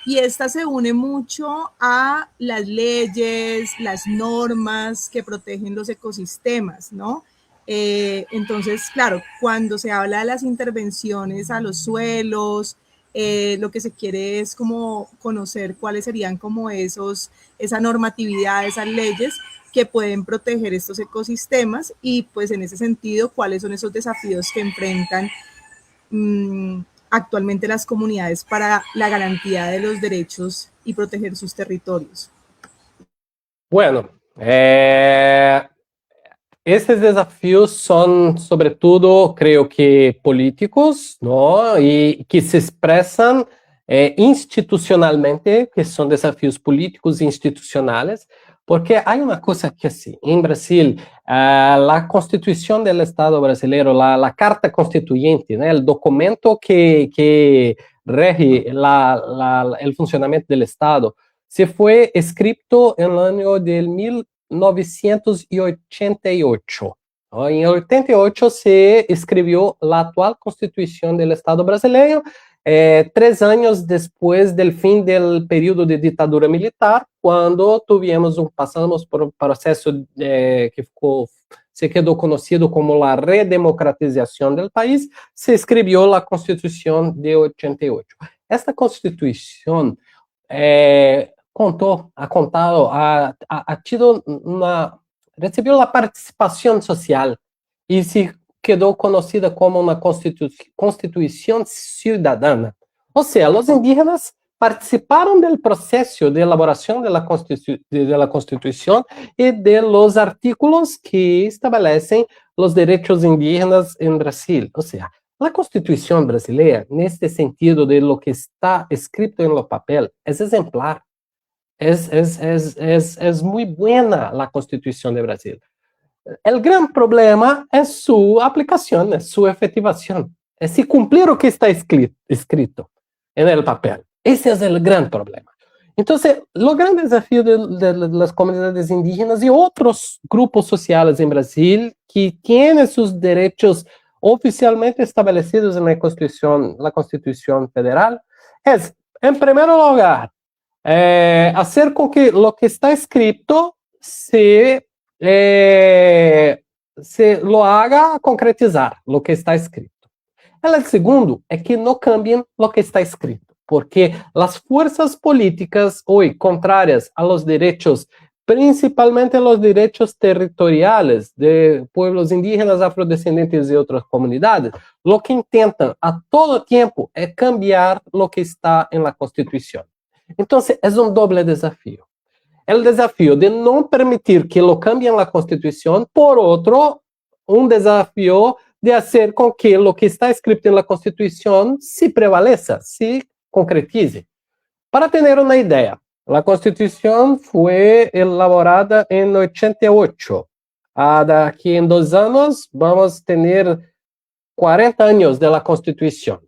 Y esta se une mucho a las leyes, las normas que protegen los ecosistemas, ¿no? Entonces, claro, cuando se habla de las intervenciones a los suelos, lo que se quiere es como conocer cuáles serían como esa normatividad, esas leyes que pueden proteger estos ecosistemas y pues en ese sentido, cuáles son esos desafíos que enfrentan actualmente las comunidades para la garantía de los derechos y proteger sus territorios. Bueno, esses desafios são, sobretudo, creio que políticos, não? E que se expressam institucionalmente, que são desafios políticos e institucionais, Porque hay una cosa que sí, en Brasil, la constitución del Estado brasileño, la carta constituyente, ¿no? El documento que rege el funcionamiento del Estado, se fue escrito en el año del 1988. ¿No? En 88 se escribió la actual constitución del Estado brasileño, 3 años después del fin del período de ditadura militar, cuando pasamos por un proceso que se quedó conocido como la redemocratización del país, se escribió la Constitución de 88. Esta Constitución recibió la participación social y se quedó conocida como una constitución ciudadana. O sea, los indígenas participaron del proceso de elaboración de la Constitución y de los artículos que establecen los derechos indígenas en Brasil. O sea, la Constitución brasileña, en este sentido de lo que está escrito en el papel, es exemplar. Es muy buena la Constitución de Brasil. El gran problema es su aplicación, es su efectivación, es si cumplir lo que está escrito en el papel. Ese es el gran problema. Entonces, los grandes desafíos de las comunidades indígenas y otros grupos sociales en Brasil que tienen sus derechos oficialmente establecidos en la Constitución Federal es, en primer lugar, hacer con que lo que está escrito se lo haga concretizar, lo que está escrito. El segundo es que no cambien lo que está escrito, porque las fuerzas políticas hoy contrarias a los derechos, principalmente los derechos territoriales de pueblos indígenas, afrodescendentes y otras comunidades, lo que intentan a todo tiempo es cambiar lo que está en la Constitución. Entonces, es un doble desafío. El desafío de no permitir que lo cambien la Constitución, por otro, un desafío de hacer con que lo que está escrito en la Constitución se prevalezca, se concretice. Para tener una idea, la Constitución fue elaborada en 88. De aquí en 2 años vamos a tener 40 años de la Constitución.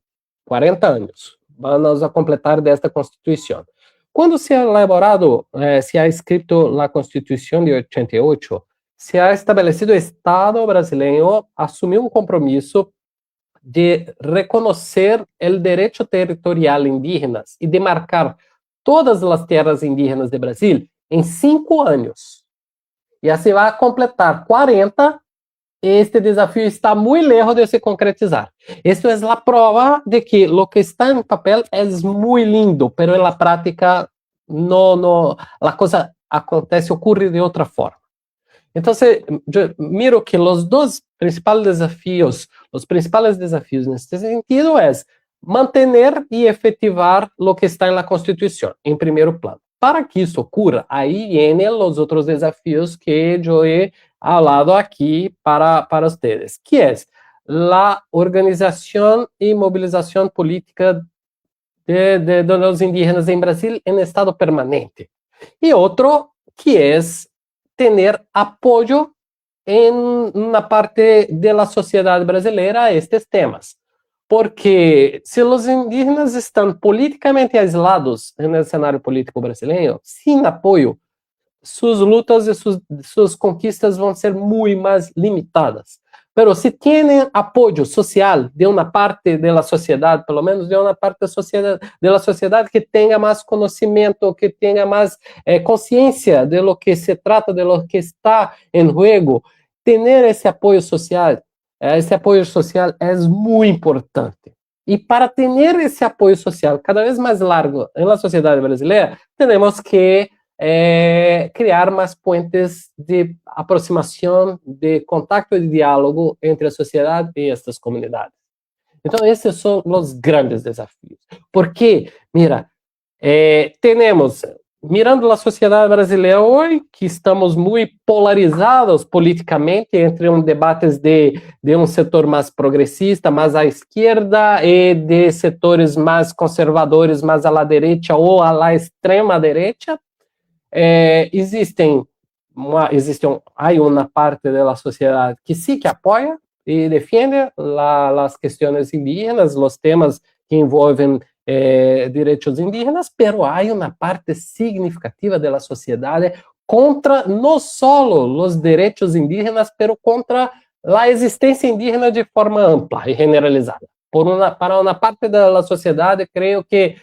40 años vamos a completar de esta Constitución. Cuando se ha elaborado, se ha escrito la Constitución de 88, se ha establecido el Estado brasileño, asumió un compromiso de reconocer el derecho territorial indígena y de marcar todas las tierras indígenas de Brasil en 5 años. Ya se va a completar 40. Este desafío está muy lejos de se concretizar. Esto es la prueba de que lo que está en papel es muy lindo, pero en la práctica no, la cosa ocurre de otra forma. Entonces, yo miro que los principales desafíos en este sentido es mantener y efectivar lo que está en la Constitución, en primer plano. Para que eso ocurra, ahí vienen los otros desafíos que yo he hablado aquí para ustedes, que es la organización y movilización política de los indígenas en Brasil en estado permanente. Y otro que es tener apoyo en una parte de la sociedad brasileña a estos temas. Porque si los indígenas están políticamente aislados en el escenario político brasileño, sin apoyo, sus lutas y sus conquistas van a ser muy más limitadas. Pero si tienen apoyo social de una parte de la sociedad, por lo menos de una parte de la sociedad que tenga más conocimiento, que tenga más conciencia de lo que se trata, de lo que está en juego, tener ese apoyo social es muy importante. Y para tener ese apoyo social cada vez más largo en la sociedad brasileña, tenemos que crear más puentes de aproximación, de contacto y de diálogo entre la sociedad y estas comunidades. Entonces, estos son los grandes desafíos. Porque, mira, tenemos, mirando la sociedad brasileña hoy, que estamos muy polarizados políticamente entre debates de un sector más progresista, más a izquierda, y de sectores más conservadores, más a la derecha o a la extrema derecha. Existem hay una parte de la sociedad que sí que apoya y defiende las cuestiones indígenas, los temas que envolven derechos indígenas, pero hay una parte significativa de la sociedad contra no solo los derechos indígenas, pero contra la existencia indígena de forma ampla y generalizada. Para una parte de la sociedad, creo que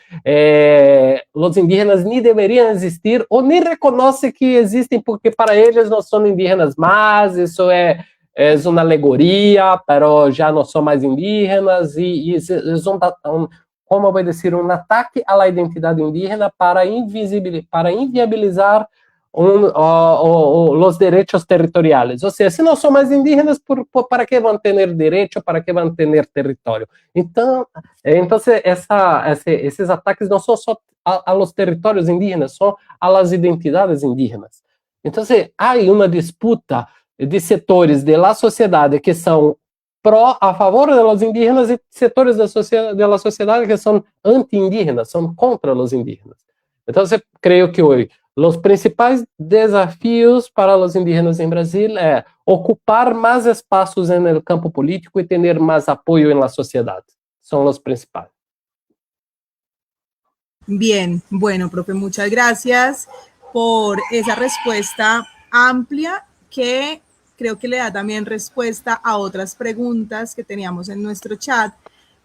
los indígenas ni deberían existir o ni reconoce que existen porque para ellos no son indígenas más, eso es una alegoría, pero ya no son más indígenas y es como voy a decir, un ataque a la identidad indígena para inviabilizar los derechos territoriales. O sea, si no son más indígenas, ¿para qué van a tener derecho? ¿Para qué van a tener territorio? Entonces esos ataques no son solo a los territorios indígenas, son a las identidades indígenas. Entonces hay una disputa de sectores de la sociedad que son a favor de los indígenas y sectores de la sociedad que son anti-indígenas, son contra los indígenas. Entonces creo que hoy los principales desafíos para los indígenas en Brasil es ocupar más espacios en el campo político y tener más apoyo en la sociedad. Son los principales. Bien, bueno, profe, muchas gracias por esa respuesta amplia que creo que le da también respuesta a otras preguntas que teníamos en nuestro chat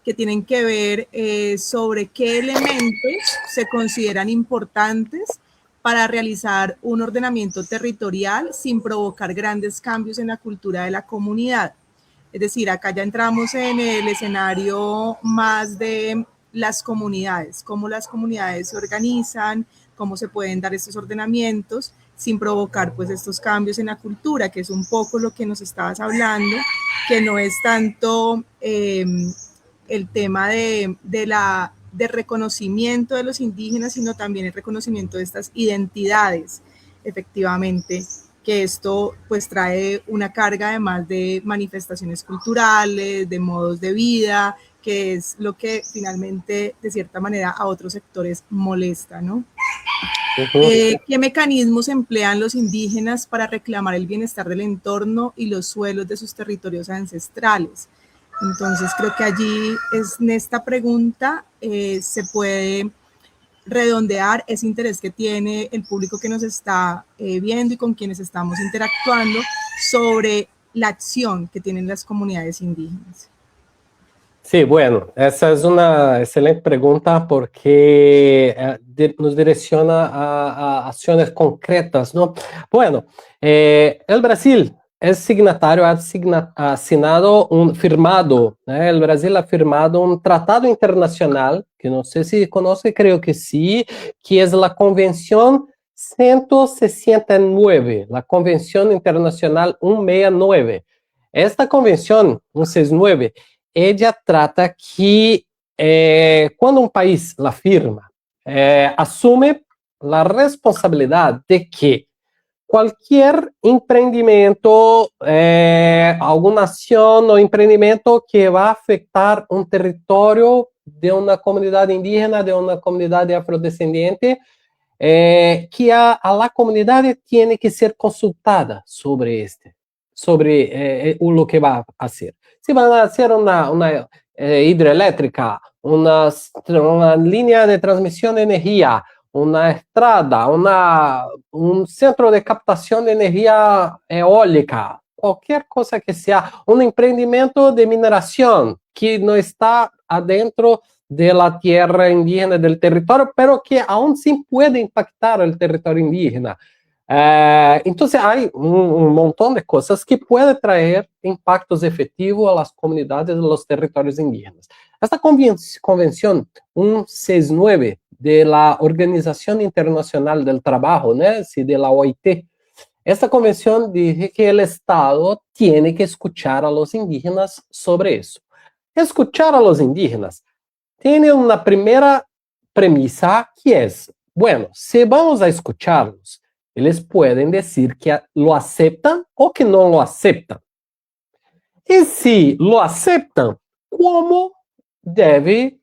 que tienen que ver sobre qué elementos se consideran importantes para realizar un ordenamiento territorial sin provocar grandes cambios en la cultura de la comunidad. Es decir, acá ya entramos en el escenario más de las comunidades, cómo las comunidades se organizan, cómo se pueden dar estos ordenamientos sin provocar pues estos cambios en la cultura, que es un poco lo que nos estabas hablando, que no es tanto el tema de reconocimiento de los indígenas, sino también el reconocimiento de estas identidades, efectivamente, que esto pues trae una carga además de manifestaciones culturales, de modos de vida, que es lo que finalmente de cierta manera a otros sectores molesta, ¿no? ¿Qué mecanismos emplean los indígenas para reclamar el bienestar del entorno y los suelos de sus territorios ancestrales? Entonces creo que allí en esta pregunta se puede redondear ese interés que tiene el público que nos está viendo y con quienes estamos interactuando sobre la acción que tienen las comunidades indígenas. Sí, bueno, esa es una excelente pregunta porque nos direcciona a acciones concretas, ¿no? Bueno, el Brasil es signatario, ha firmado, el Brasil ha firmado un tratado internacional, que no sé si conoce, creo que sí, que es la Convención 169, la Convención Internacional 169. Esta Convención 169, ella trata que cuando un país la firma, asume la responsabilidad de que cualquier empreendimiento, alguna acción o empreendimiento que va a afectar un territorio de una comunidad indígena, de una comunidad afrodescendiente, que a la comunidad tiene que ser consultada sobre lo que va a hacer. Si van a hacer una hidroeléctrica, una línea de transmisión de energía, una estrada, un centro de captación de energía eólica, cualquier cosa que sea, un emprendimiento de mineración que no está adentro de la tierra indígena del territorio, pero que aún sí puede impactar el territorio indígena. Entonces hay un montón de cosas que pueden traer impactos efectivos a las comunidades de los territorios indígenas. Esta convención 169 de la Organización Internacional del Trabajo, ¿no? De la OIT, esta convención dice que el Estado tiene que escuchar a los indígenas sobre eso. Escuchar a los indígenas tiene una primera premisa que es, bueno, si vamos a escucharlos, eles pueden decir que lo aceptan o que no lo aceptan. Y si lo aceptan, ¿cómo debe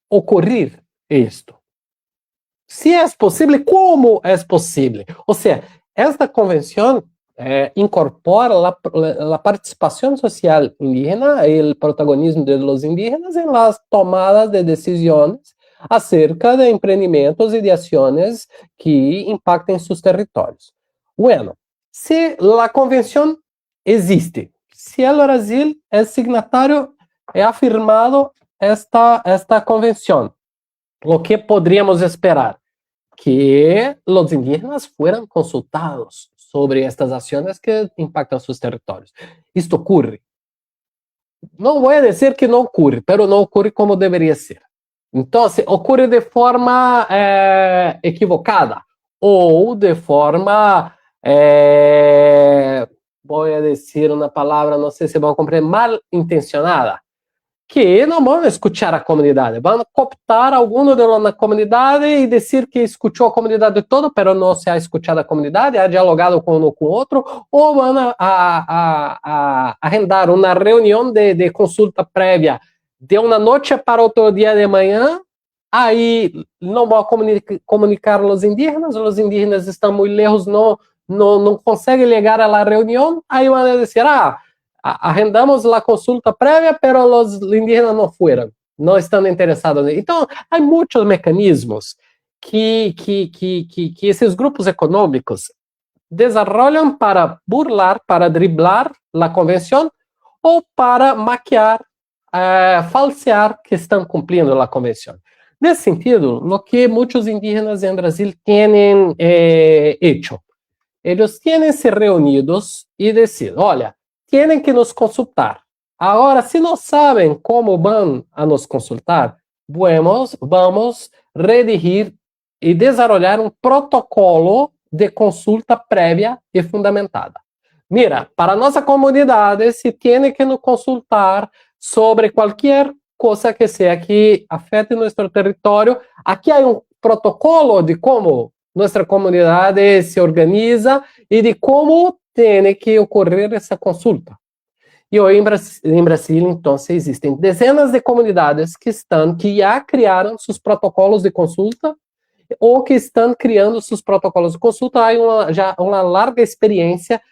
ocurrir esto? Si es posible, ¿cómo es posible? O sea, esta convención incorpora la participación social indígena y el protagonismo de los indígenas en las tomadas de decisiones acerca de emprendimientos y de acciones que impacten sus territorios. Bueno, si la convención existe, si el Brasil es signatario, ha firmado esta convención, lo que podríamos esperar? Que los indígenas fueran consultados sobre estas acciones que impactan sus territorios. Esto ocurre. No voy a decir que no ocurre, pero no ocurre como debería ser. Entonces, ocurre de forma equivocada o de forma, voy a decir una palabra, no sé si van a comprender, mal intencionada. Que não vão escutar a comunidade, vão cooptar alguno da comunidade e dizer que escutou a comunidade toda, mas não se ha escutado a comunidade, ha dialogado com um com o outro, ou vão arrendar uma reunião de consulta prévia de uma noite para outro dia de manhã, aí não vão comunicar os indígenas estão muito lejos, não conseguem chegar à reunião, aí vão dizer, arrendamos a consulta prévia, pero os indígenas não foram, não estão interessados. Então, há muitos mecanismos que esses grupos econômicos desenvolvem para burlar, para driblar a convenção ou para maquiar, falsear que estão cumprindo a convenção. Nesse sentido, o que muitos indígenas em Brasil têm hecho, eles têm se reunidos e decidido, olha, tienen que nos consultar. Ahora, si no saben cómo van a nos consultar, vamos redigir y desarrollar un protocolo de consulta prévia e fundamentada. Mira, para nossa comunidade, se tiene que nos consultar sobre qualquer cosa que sea que afete nuestro territorio, aquí hay un protocolo de cómo nuestra comunidade se organiza e de como tem que ocorrer essa consulta. E hoje em Brasil, então, existem dezenas de comunidades que já criaram seus protocolos de consulta ou que estão criando seus protocolos de consulta. Há já uma larga experiência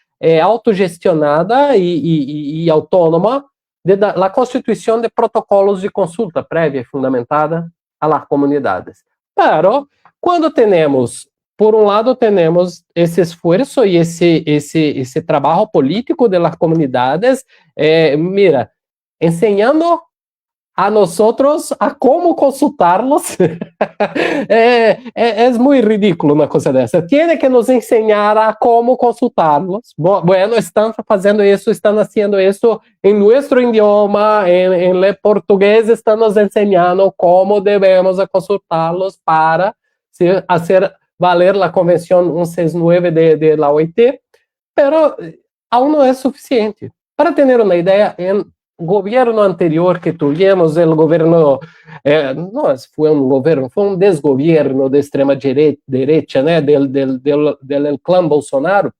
autogestionada e autônoma da constituição de protocolos de consulta prévia e fundamentada às comunidades. Pero, quando temos por um lado, temos esse esforço e esse trabalho político das comunidades, mira, ensinando a nós a como consultá-los. É muito ridículo uma coisa dessa. Tem que nos ensinar a como consultá-los. Bueno, estão fazendo isso, estão fazendo isso em nosso idioma, em português, estão nos ensinando como devemos consultá-los para fazer valer a Convenção 169 de la OIT, pero aún não é suficiente. Para ter uma ideia, em governo anterior que tivemos, o governo, não foi governo, foi desgoverno de extrema direita, né, del clã Bolsonaro.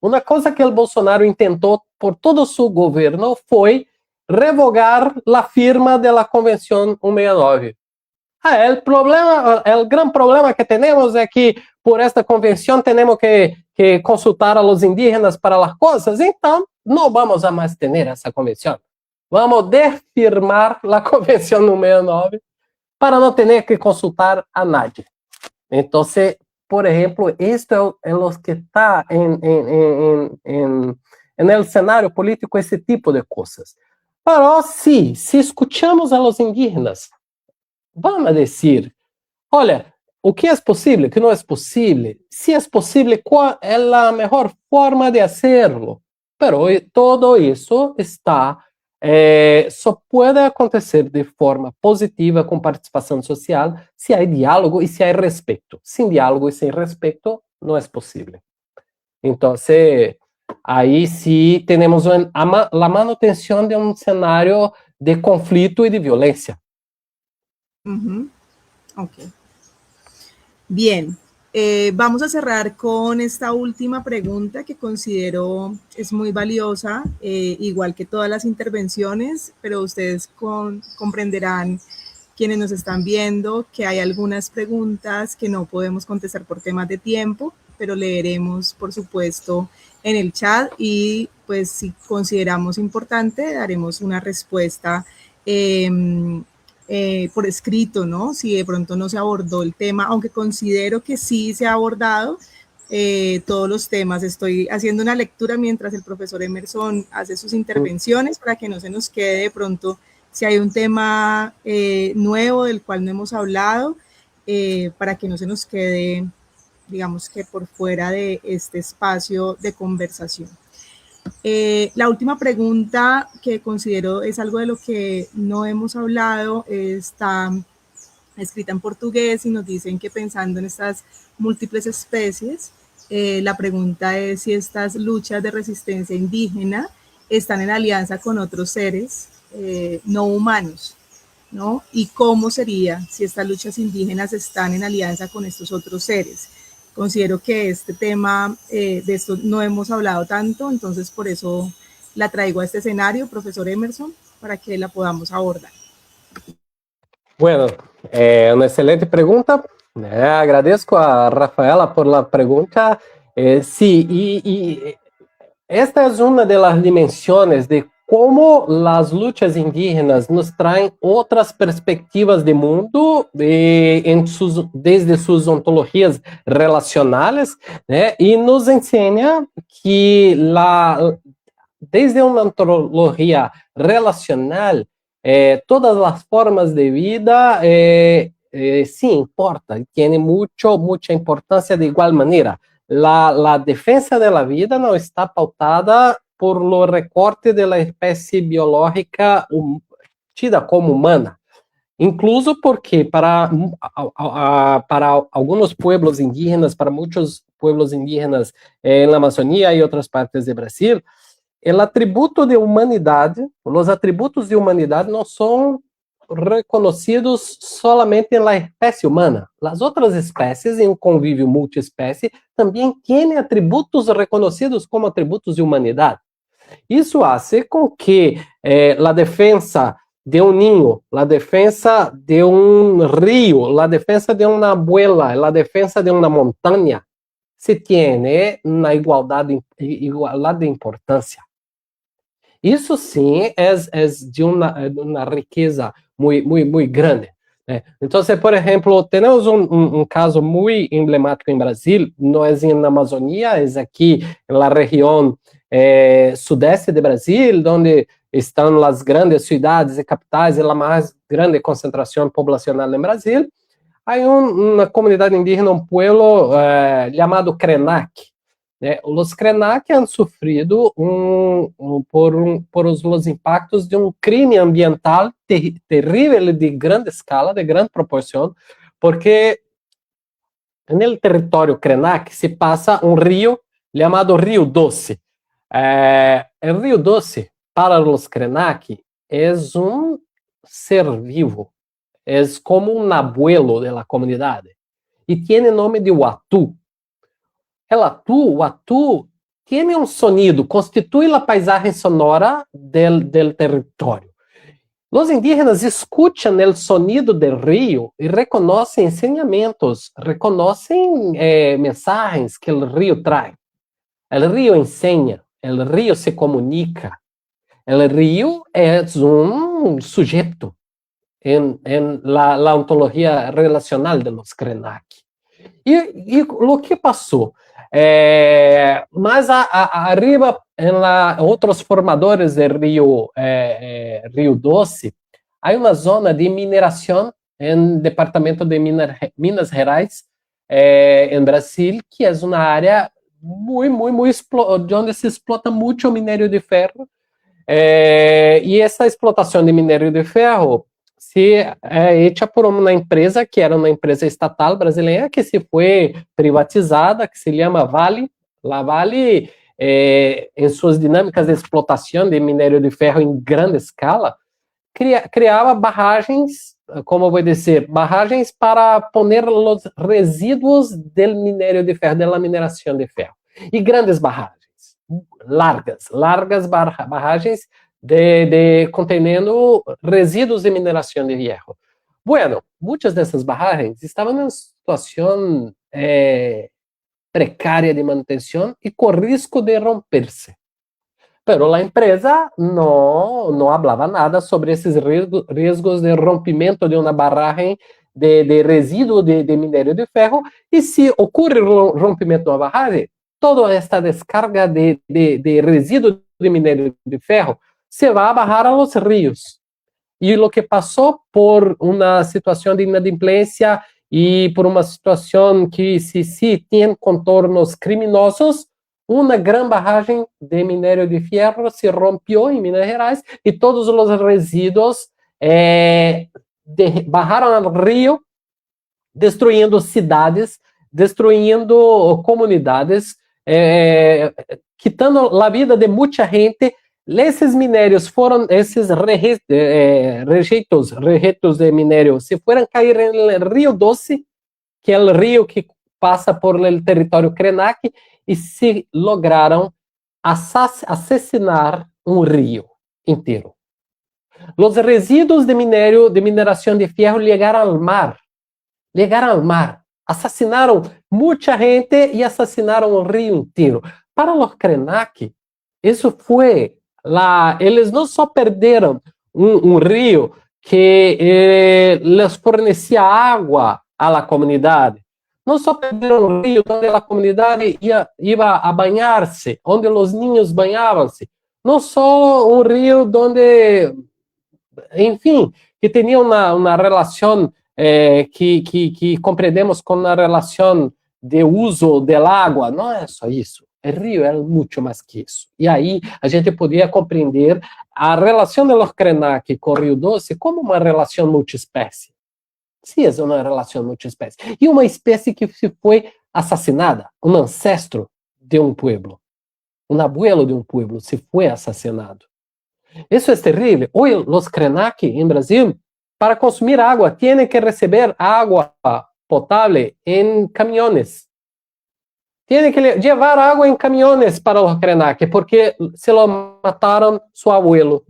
Uma coisa que o Bolsonaro tentou por todo o seu governo foi revogar a firma da Convenção 169. O gran problema que temos é que por esta convenção temos que consultar a los indígenas para as coisas, então não vamos a mais ter essa convenção. Vamos desfirmar a convenção número 9 para não ter que consultar a nadie. Então, por exemplo, isto é o que está no cenário político, esse tipo de coisas. Mas se escuchamos a los indígenas, vamos dizer, olha, o que é possível, o que não é possível, se é possível, qual é a melhor forma de hacerlo. Pero todo isso só pode acontecer de forma positiva com participação social se há diálogo e se há respeito. Sem diálogo e sem respeito, não é possível. Então, aí sim temos a manutenção de um cenário de conflito e de violência. Ok. Bien, vamos a cerrar con esta última pregunta que considero es muy valiosa, igual que todas las intervenciones, pero ustedes comprenderán, quienes nos están viendo, que hay algunas preguntas que no podemos contestar por temas de tiempo. pero leeremos, por supuesto, en el chat y pues si consideramos importante, daremos una respuesta por escrito, ¿no? Si de pronto no se abordó el tema, aunque considero que sí se ha abordado todos los temas. Estoy haciendo una lectura mientras el profesor Emerson hace sus intervenciones para que no se nos quede de pronto si hay un tema nuevo del cual no hemos hablado, para que no se nos quede, digamos que por fuera de este espacio de conversación. La última pregunta que considero es algo de lo que no hemos hablado, está escrita en portugués y nos dicen que pensando en estas múltiples especies, la pregunta es si estas luchas de resistencia indígena están en alianza con otros seres no humanos, ¿no? Y cómo sería si estas luchas indígenas están en alianza con estos otros seres. Considero que este tema, de esto no hemos hablado tanto, entonces por eso la traigo a este escenario, profesor Emerson, para que la podamos abordar. Bueno, uma excelente pergunta. Agradeço a Rafaela por la pregunta. Sí, y esta es una de las dimensiones de cómo las luchas indígenas nos traen otras perspectivas de mundo desde sus ontologías relacionales, né? Y nos enseña que desde una ontología relacional, todas las formas de vida sí importa, tiene mucha importancia de igual manera. La defensa de la vida no está pautada por lo recorte de la especie biológica tida como humana. Incluso porque para algunos pueblos indígenas, para muchos pueblos indígenas en la Amazonía y otras partes de Brasil, el atributo de humanidad, los atributos de humanidad no son reconocidos solamente en la especie humana. Las otras especies, en un convivio multiespecie, también tienen atributos reconocidos como atributos de humanidad. Isso hace com que a defesa de um ninho, a defesa de um rio, a defesa de uma abuela, a defesa de uma montanha, se tiene na igualdade de importância. Isso sim é de uma riqueza muito grande. Então, por exemplo, temos um caso muito emblemático em Brasil, não é na Amazônia, é aqui na região sudeste de Brasil, onde estão as grandes cidades e capitais e a mais grande concentração populacional em Brasil. Há uma comunidade indígena, um pueblo chamado Krenak. Os Krenak han sofrido por os impactos de um crime ambiental terrível de grande escala, de grande proporção, porque no território Krenak se passa um rio chamado Rio Doce. O Rio Doce, para os Krenak, é um ser vivo, é como um abuelo da comunidade, e tem nome de Watu. O atu tem um sonido, constitui a paisagem sonora del território. Os indígenas escutam o sonido do rio e reconhecem ensinamentos, reconhecem mensagens que o rio traz. O rio ensina, o rio se comunica. O rio é um sujeito em la ontologia relacional de los Krenak. E o que passou? Mas arriba, em outros formadores do Rio Doce, há uma zona de mineração no departamento de Minas Gerais, em Brasil, que é uma área onde se explota muito o minério de ferro. E essa explotação de minério de ferro hecha por uma empresa que era uma empresa estatal brasileira que se foi privatizada, que se chama Vale. La Vale, em suas dinâmicas de explotação de minério de ferro em grande escala, criava barragens, como vou dizer, barragens para poner os resíduos do minério de ferro, da mineração de ferro. E grandes barragens, largas barragens contendo resíduos de mineração de hierro. Bueno, muitas dessas barragens estavam em uma situação precária de manutenção e com risco de romper-se. Pero a empresa não falava nada sobre esses riscos de rompimento de uma barragem de resíduo de minério de ferro, e se ocorre o rompimento de uma barragem, toda esta descarga de resíduo de minério de ferro se vai a barrar a los rios. E o que passou por uma situação de inadimplência e por uma situação que se tem contornos criminosos, uma grande barragem de minério de ferro se rompeu em Minas Gerais e todos os resíduos barraram ao rio, destruindo cidades, destruindo comunidades, quitando a vida de muita gente. Esses minérios foram, esses rejeitos de minério, se foram cair no Rio Doce, que é o rio que passa por el território Krenak, e se lograram assassinar um rio inteiro. Os resíduos de minério, de mineração de ferro, chegaram ao mar, assassinaram muita gente e assassinaram o rio inteiro. Para os Krenak, isso foi eles não só perderam um rio que les fornecia água à comunidade, não só perderam um rio onde a comunidade ia a banhar-se, onde os ninhos banhavam-se, não só um rio onde, enfim, que tinha uma relação que compreendemos com uma relação de uso da água. Não é só isso. O rio é muito mais que isso. E aí a gente podia compreender a relação de los Krenak com o Rio Doce como uma relação multiespécie. Sim, é uma relação multiespécie. E uma espécie que se foi assassinada, um ancestro de um pueblo, um abuelo de um pueblo se foi assassinado. Isso é terrível. Hoje, os Krenak em Brasil, para consumir água, têm que receber água potável em caminhões. Tiene que llevar agua en camiones para los Krenak, porque se lo mataron su abuelo,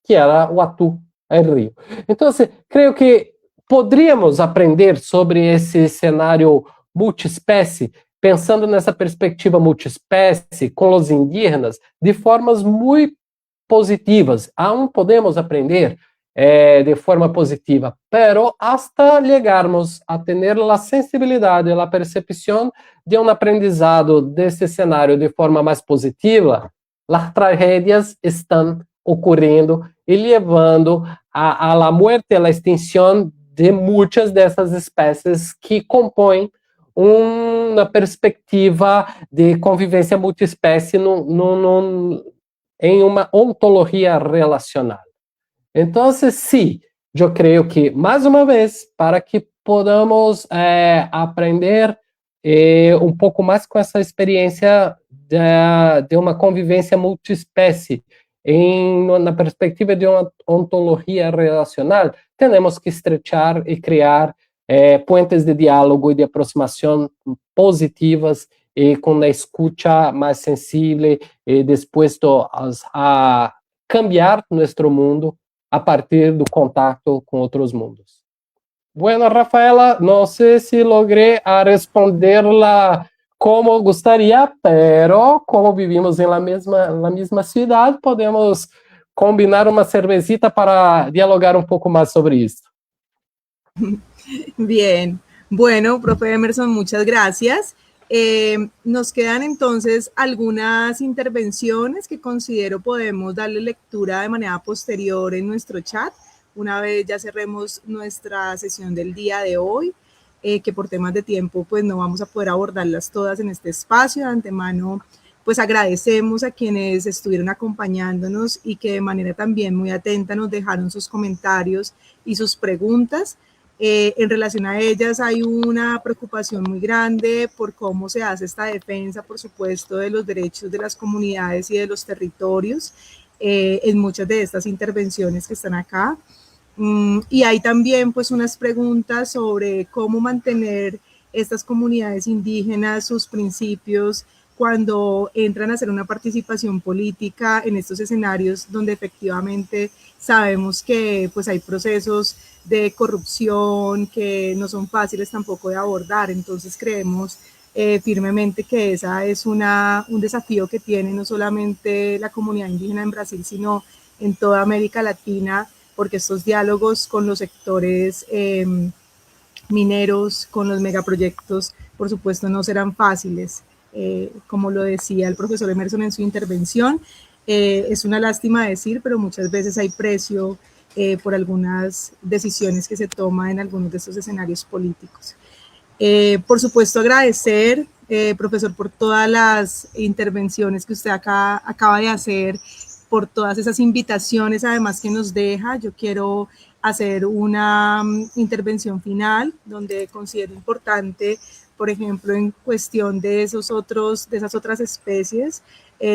que era o Atu, el río. Entonces, creo que podríamos aprender sobre esse cenário multiespécie, pensando nessa perspectiva multiespécie, com os indígenas, de formas muito positivas. Aún podemos aprender de forma positiva, pero hasta llegarmos a tener la sensibilidad, la percepción de un aprendizado de este cenário de forma mais positiva, las tragédias están ocurriendo y llevando a la muerte, a la extinción de muitas dessas espécies que compõem uma perspectiva de convivência multiespécie em uma ontologia relacional. Então, sim, eu creio que, mais uma vez, para que podamos aprender um pouco mais com essa experiência de uma convivência multiespécie na perspectiva de uma ontologia relacional, temos que estrechar e criar puentes de diálogo e de aproximação positivas e com a escuta mais sensível e disposto a cambiar nosso mundo a partir do contato com outros mundos. Bueno, Rafaela, não sei se logrei a responder-la como gostaria, pero como vivimos na mesma cidade, podemos combinar uma cervecita para dialogar um pouco mais sobre isso. Bien, bueno, profe Emerson, muchas gracias. Nos quedan entonces algunas intervenciones que considero podemos darle lectura de manera posterior en nuestro chat, una vez ya cerremos nuestra sesión del día de hoy, que por temas de tiempo pues no vamos a poder abordarlas todas en este espacio. De antemano pues agradecemos a quienes estuvieron acompañándonos y que de manera también muy atenta nos dejaron sus comentarios y sus preguntas. En relación a ellas hay una preocupación muy grande por cómo se hace esta defensa, por supuesto, de los derechos de las comunidades y de los territorios en muchas de estas intervenciones que están acá. Y hay también pues unas preguntas sobre cómo mantener estas comunidades indígenas, sus principios, cuando entran a hacer una participación política en estos escenarios donde efectivamente sabemos que pues hay procesos de corrupción que no son fáciles tampoco de abordar. Entonces creemos firmemente que esa es un desafío que tiene no solamente la comunidad indígena en Brasil, sino en toda América Latina, porque estos diálogos con los sectores mineros, con los megaproyectos, por supuesto, no serán fáciles. Como lo decía el profesor Emerson en su intervención, es una lástima decir, pero muchas veces hay precio por algunas decisiones que se toman en algunos de estos escenarios políticos. Por supuesto, agradecer, profesor, por todas las intervenciones que usted acaba de hacer, por todas esas invitaciones además que nos deja. Yo quiero hacer una intervención final donde considero importante, por ejemplo, en cuestión de esas otras especies.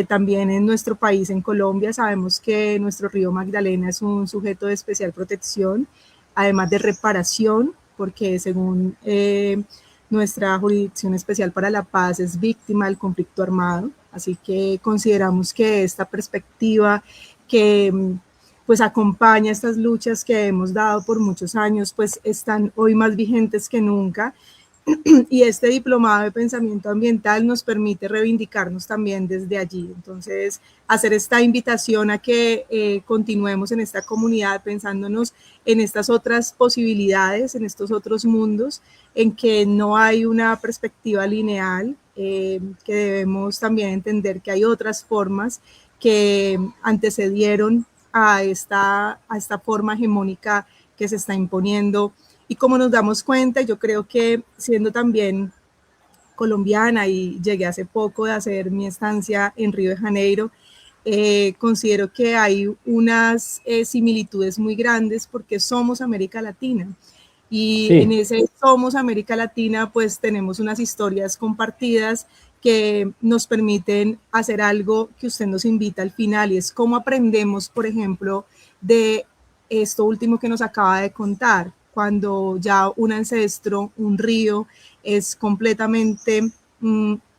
También en nuestro país, en Colombia, sabemos que nuestro río Magdalena es un sujeto de especial protección, además de reparación, porque según nuestra Jurisdicción Especial para la Paz es víctima del conflicto armado. Así que consideramos que esta perspectiva que pues acompaña estas luchas que hemos dado por muchos años, pues están hoy más vigentes que nunca. Y este diplomado de pensamiento ambiental nos permite reivindicarnos también desde allí. Entonces, hacer esta invitación a que continuemos en esta comunidad pensándonos en estas otras posibilidades, en estos otros mundos, en que no hay una perspectiva lineal, que debemos también entender que hay otras formas que antecedieron a esta forma hegemónica que se está imponiendo. Y como nos damos cuenta, yo creo que siendo también colombiana y llegué hace poco de hacer mi estancia en Río de Janeiro, considero que hay unas similitudes muy grandes porque somos América Latina. Y Sí. en ese somos América Latina, pues tenemos unas historias compartidas que nos permiten hacer algo que usted nos invita al final, y es cómo aprendemos, por ejemplo, de esto último que nos acaba de contar, cuando ya un ancestro, un río, es completamente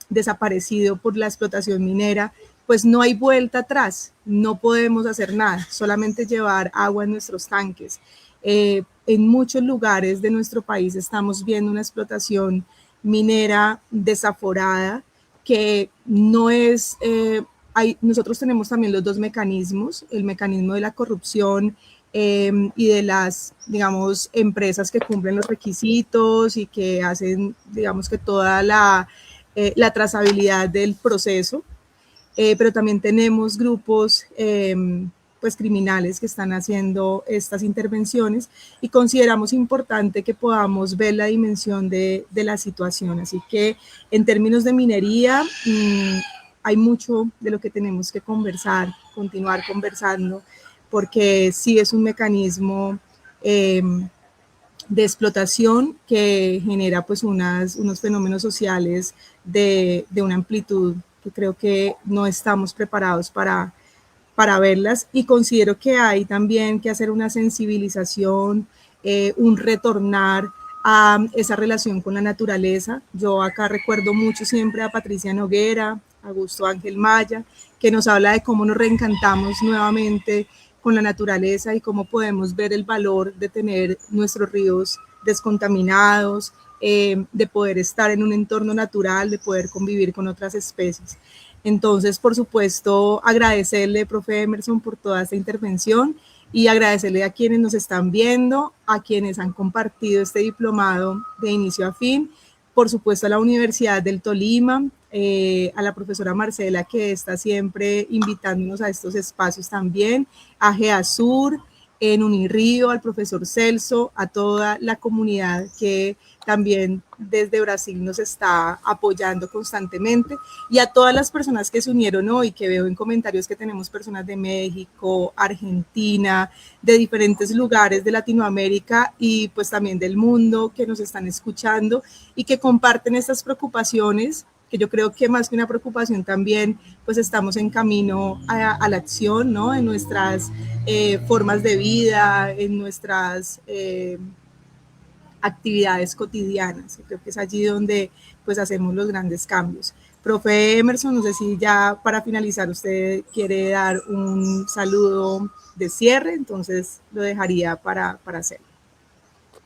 desaparecido por la explotación minera, pues no hay vuelta atrás, no podemos hacer nada, solamente llevar agua en nuestros tanques. En muchos lugares de nuestro país estamos viendo una explotación minera desaforada que no es... nosotros tenemos también los dos mecanismos, el mecanismo de la corrupción y de las, digamos, empresas que cumplen los requisitos y que hacen, digamos, que toda la trazabilidad del proceso, pero también tenemos grupos pues criminales que están haciendo estas intervenciones, y consideramos importante que podamos ver la dimensión de la situación. Así que en términos de minería, hay mucho de lo que tenemos que conversar, continuar conversando, porque sí es un mecanismo de explotación que genera pues unos fenómenos sociales de una amplitud que creo que no estamos preparados para verlas, y considero que hay también que hacer una sensibilización, un retornar a esa relación con la naturaleza. Yo acá recuerdo mucho siempre a Patricia Noguera, a Augusto Ángel Maya, que nos habla de cómo nos reencantamos nuevamente con la naturaleza y cómo podemos ver el valor de tener nuestros ríos descontaminados, de poder estar en un entorno natural, de poder convivir con otras especies. Entonces, por supuesto, agradecerle, profe Emerson, por toda esta intervención, y agradecerle a quienes nos están viendo, a quienes han compartido este diplomado de inicio a fin, por supuesto a la Universidad del Tolima, a la profesora Marcela, que está siempre invitándonos a estos espacios también, a GEASUR, en Unirrío, al profesor Celso, a toda la comunidad que también desde Brasil nos está apoyando constantemente, y a todas las personas que se unieron hoy, que veo en comentarios que tenemos personas de México, Argentina, de diferentes lugares de Latinoamérica y pues también del mundo, que nos están escuchando y que comparten estas preocupaciones, que yo creo que más que una preocupación también, pues estamos en camino a la acción, ¿no? En nuestras formas de vida, en nuestras actividades cotidianas. Creo que es allí donde pues hacemos los grandes cambios. Profe Emerson, no sé si ya para finalizar usted quiere dar un saludo de cierre, entonces lo dejaría para hacerlo.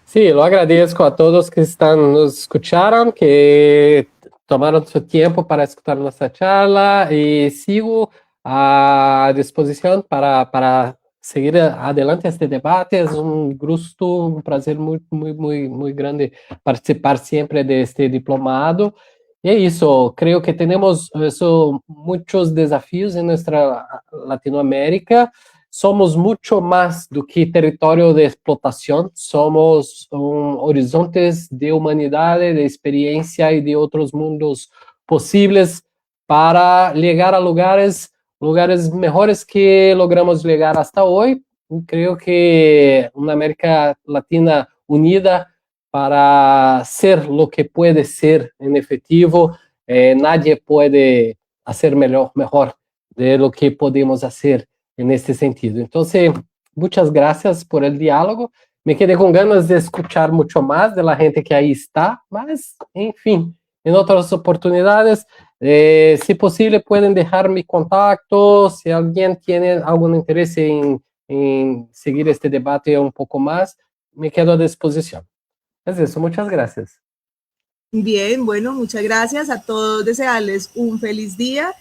Sí, lo agradezco a todos que nos escucharon, que tomaron su tiempo para escuchar nuestra charla y sigo a disposición para seguir adelante este debate. Es un gusto, un placer muy grande participar siempre de este diplomado. Y eso, creo que tenemos muchos desafíos en nuestra Latinoamérica. Somos mucho más do que território de explotação, somos horizontes de humanidade, de experiência e de outros mundos possíveis para chegar a lugares melhores que logramos chegar hasta hoje. Creio que uma América Latina unida para ser lo que puede ser en efectivo, nadie puede hacer mejor de lo que podemos hacer en este sentido. Entonces, muchas gracias por el diálogo. Me quedé con ganas de escuchar mucho más de la gente que ahí está, mas, en fin, en otras oportunidades, si posible, pueden dejar mi contacto. Si alguien tiene algún interés en seguir este debate un poco más, me quedo a disposición. Es eso, muchas gracias. Bien, bueno, muchas gracias a todos. Desearles un feliz día,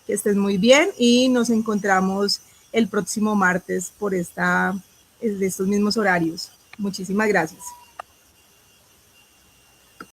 que estén muy bien y nos encontramos el próximo martes por estos mismos horarios. Muchísimas gracias.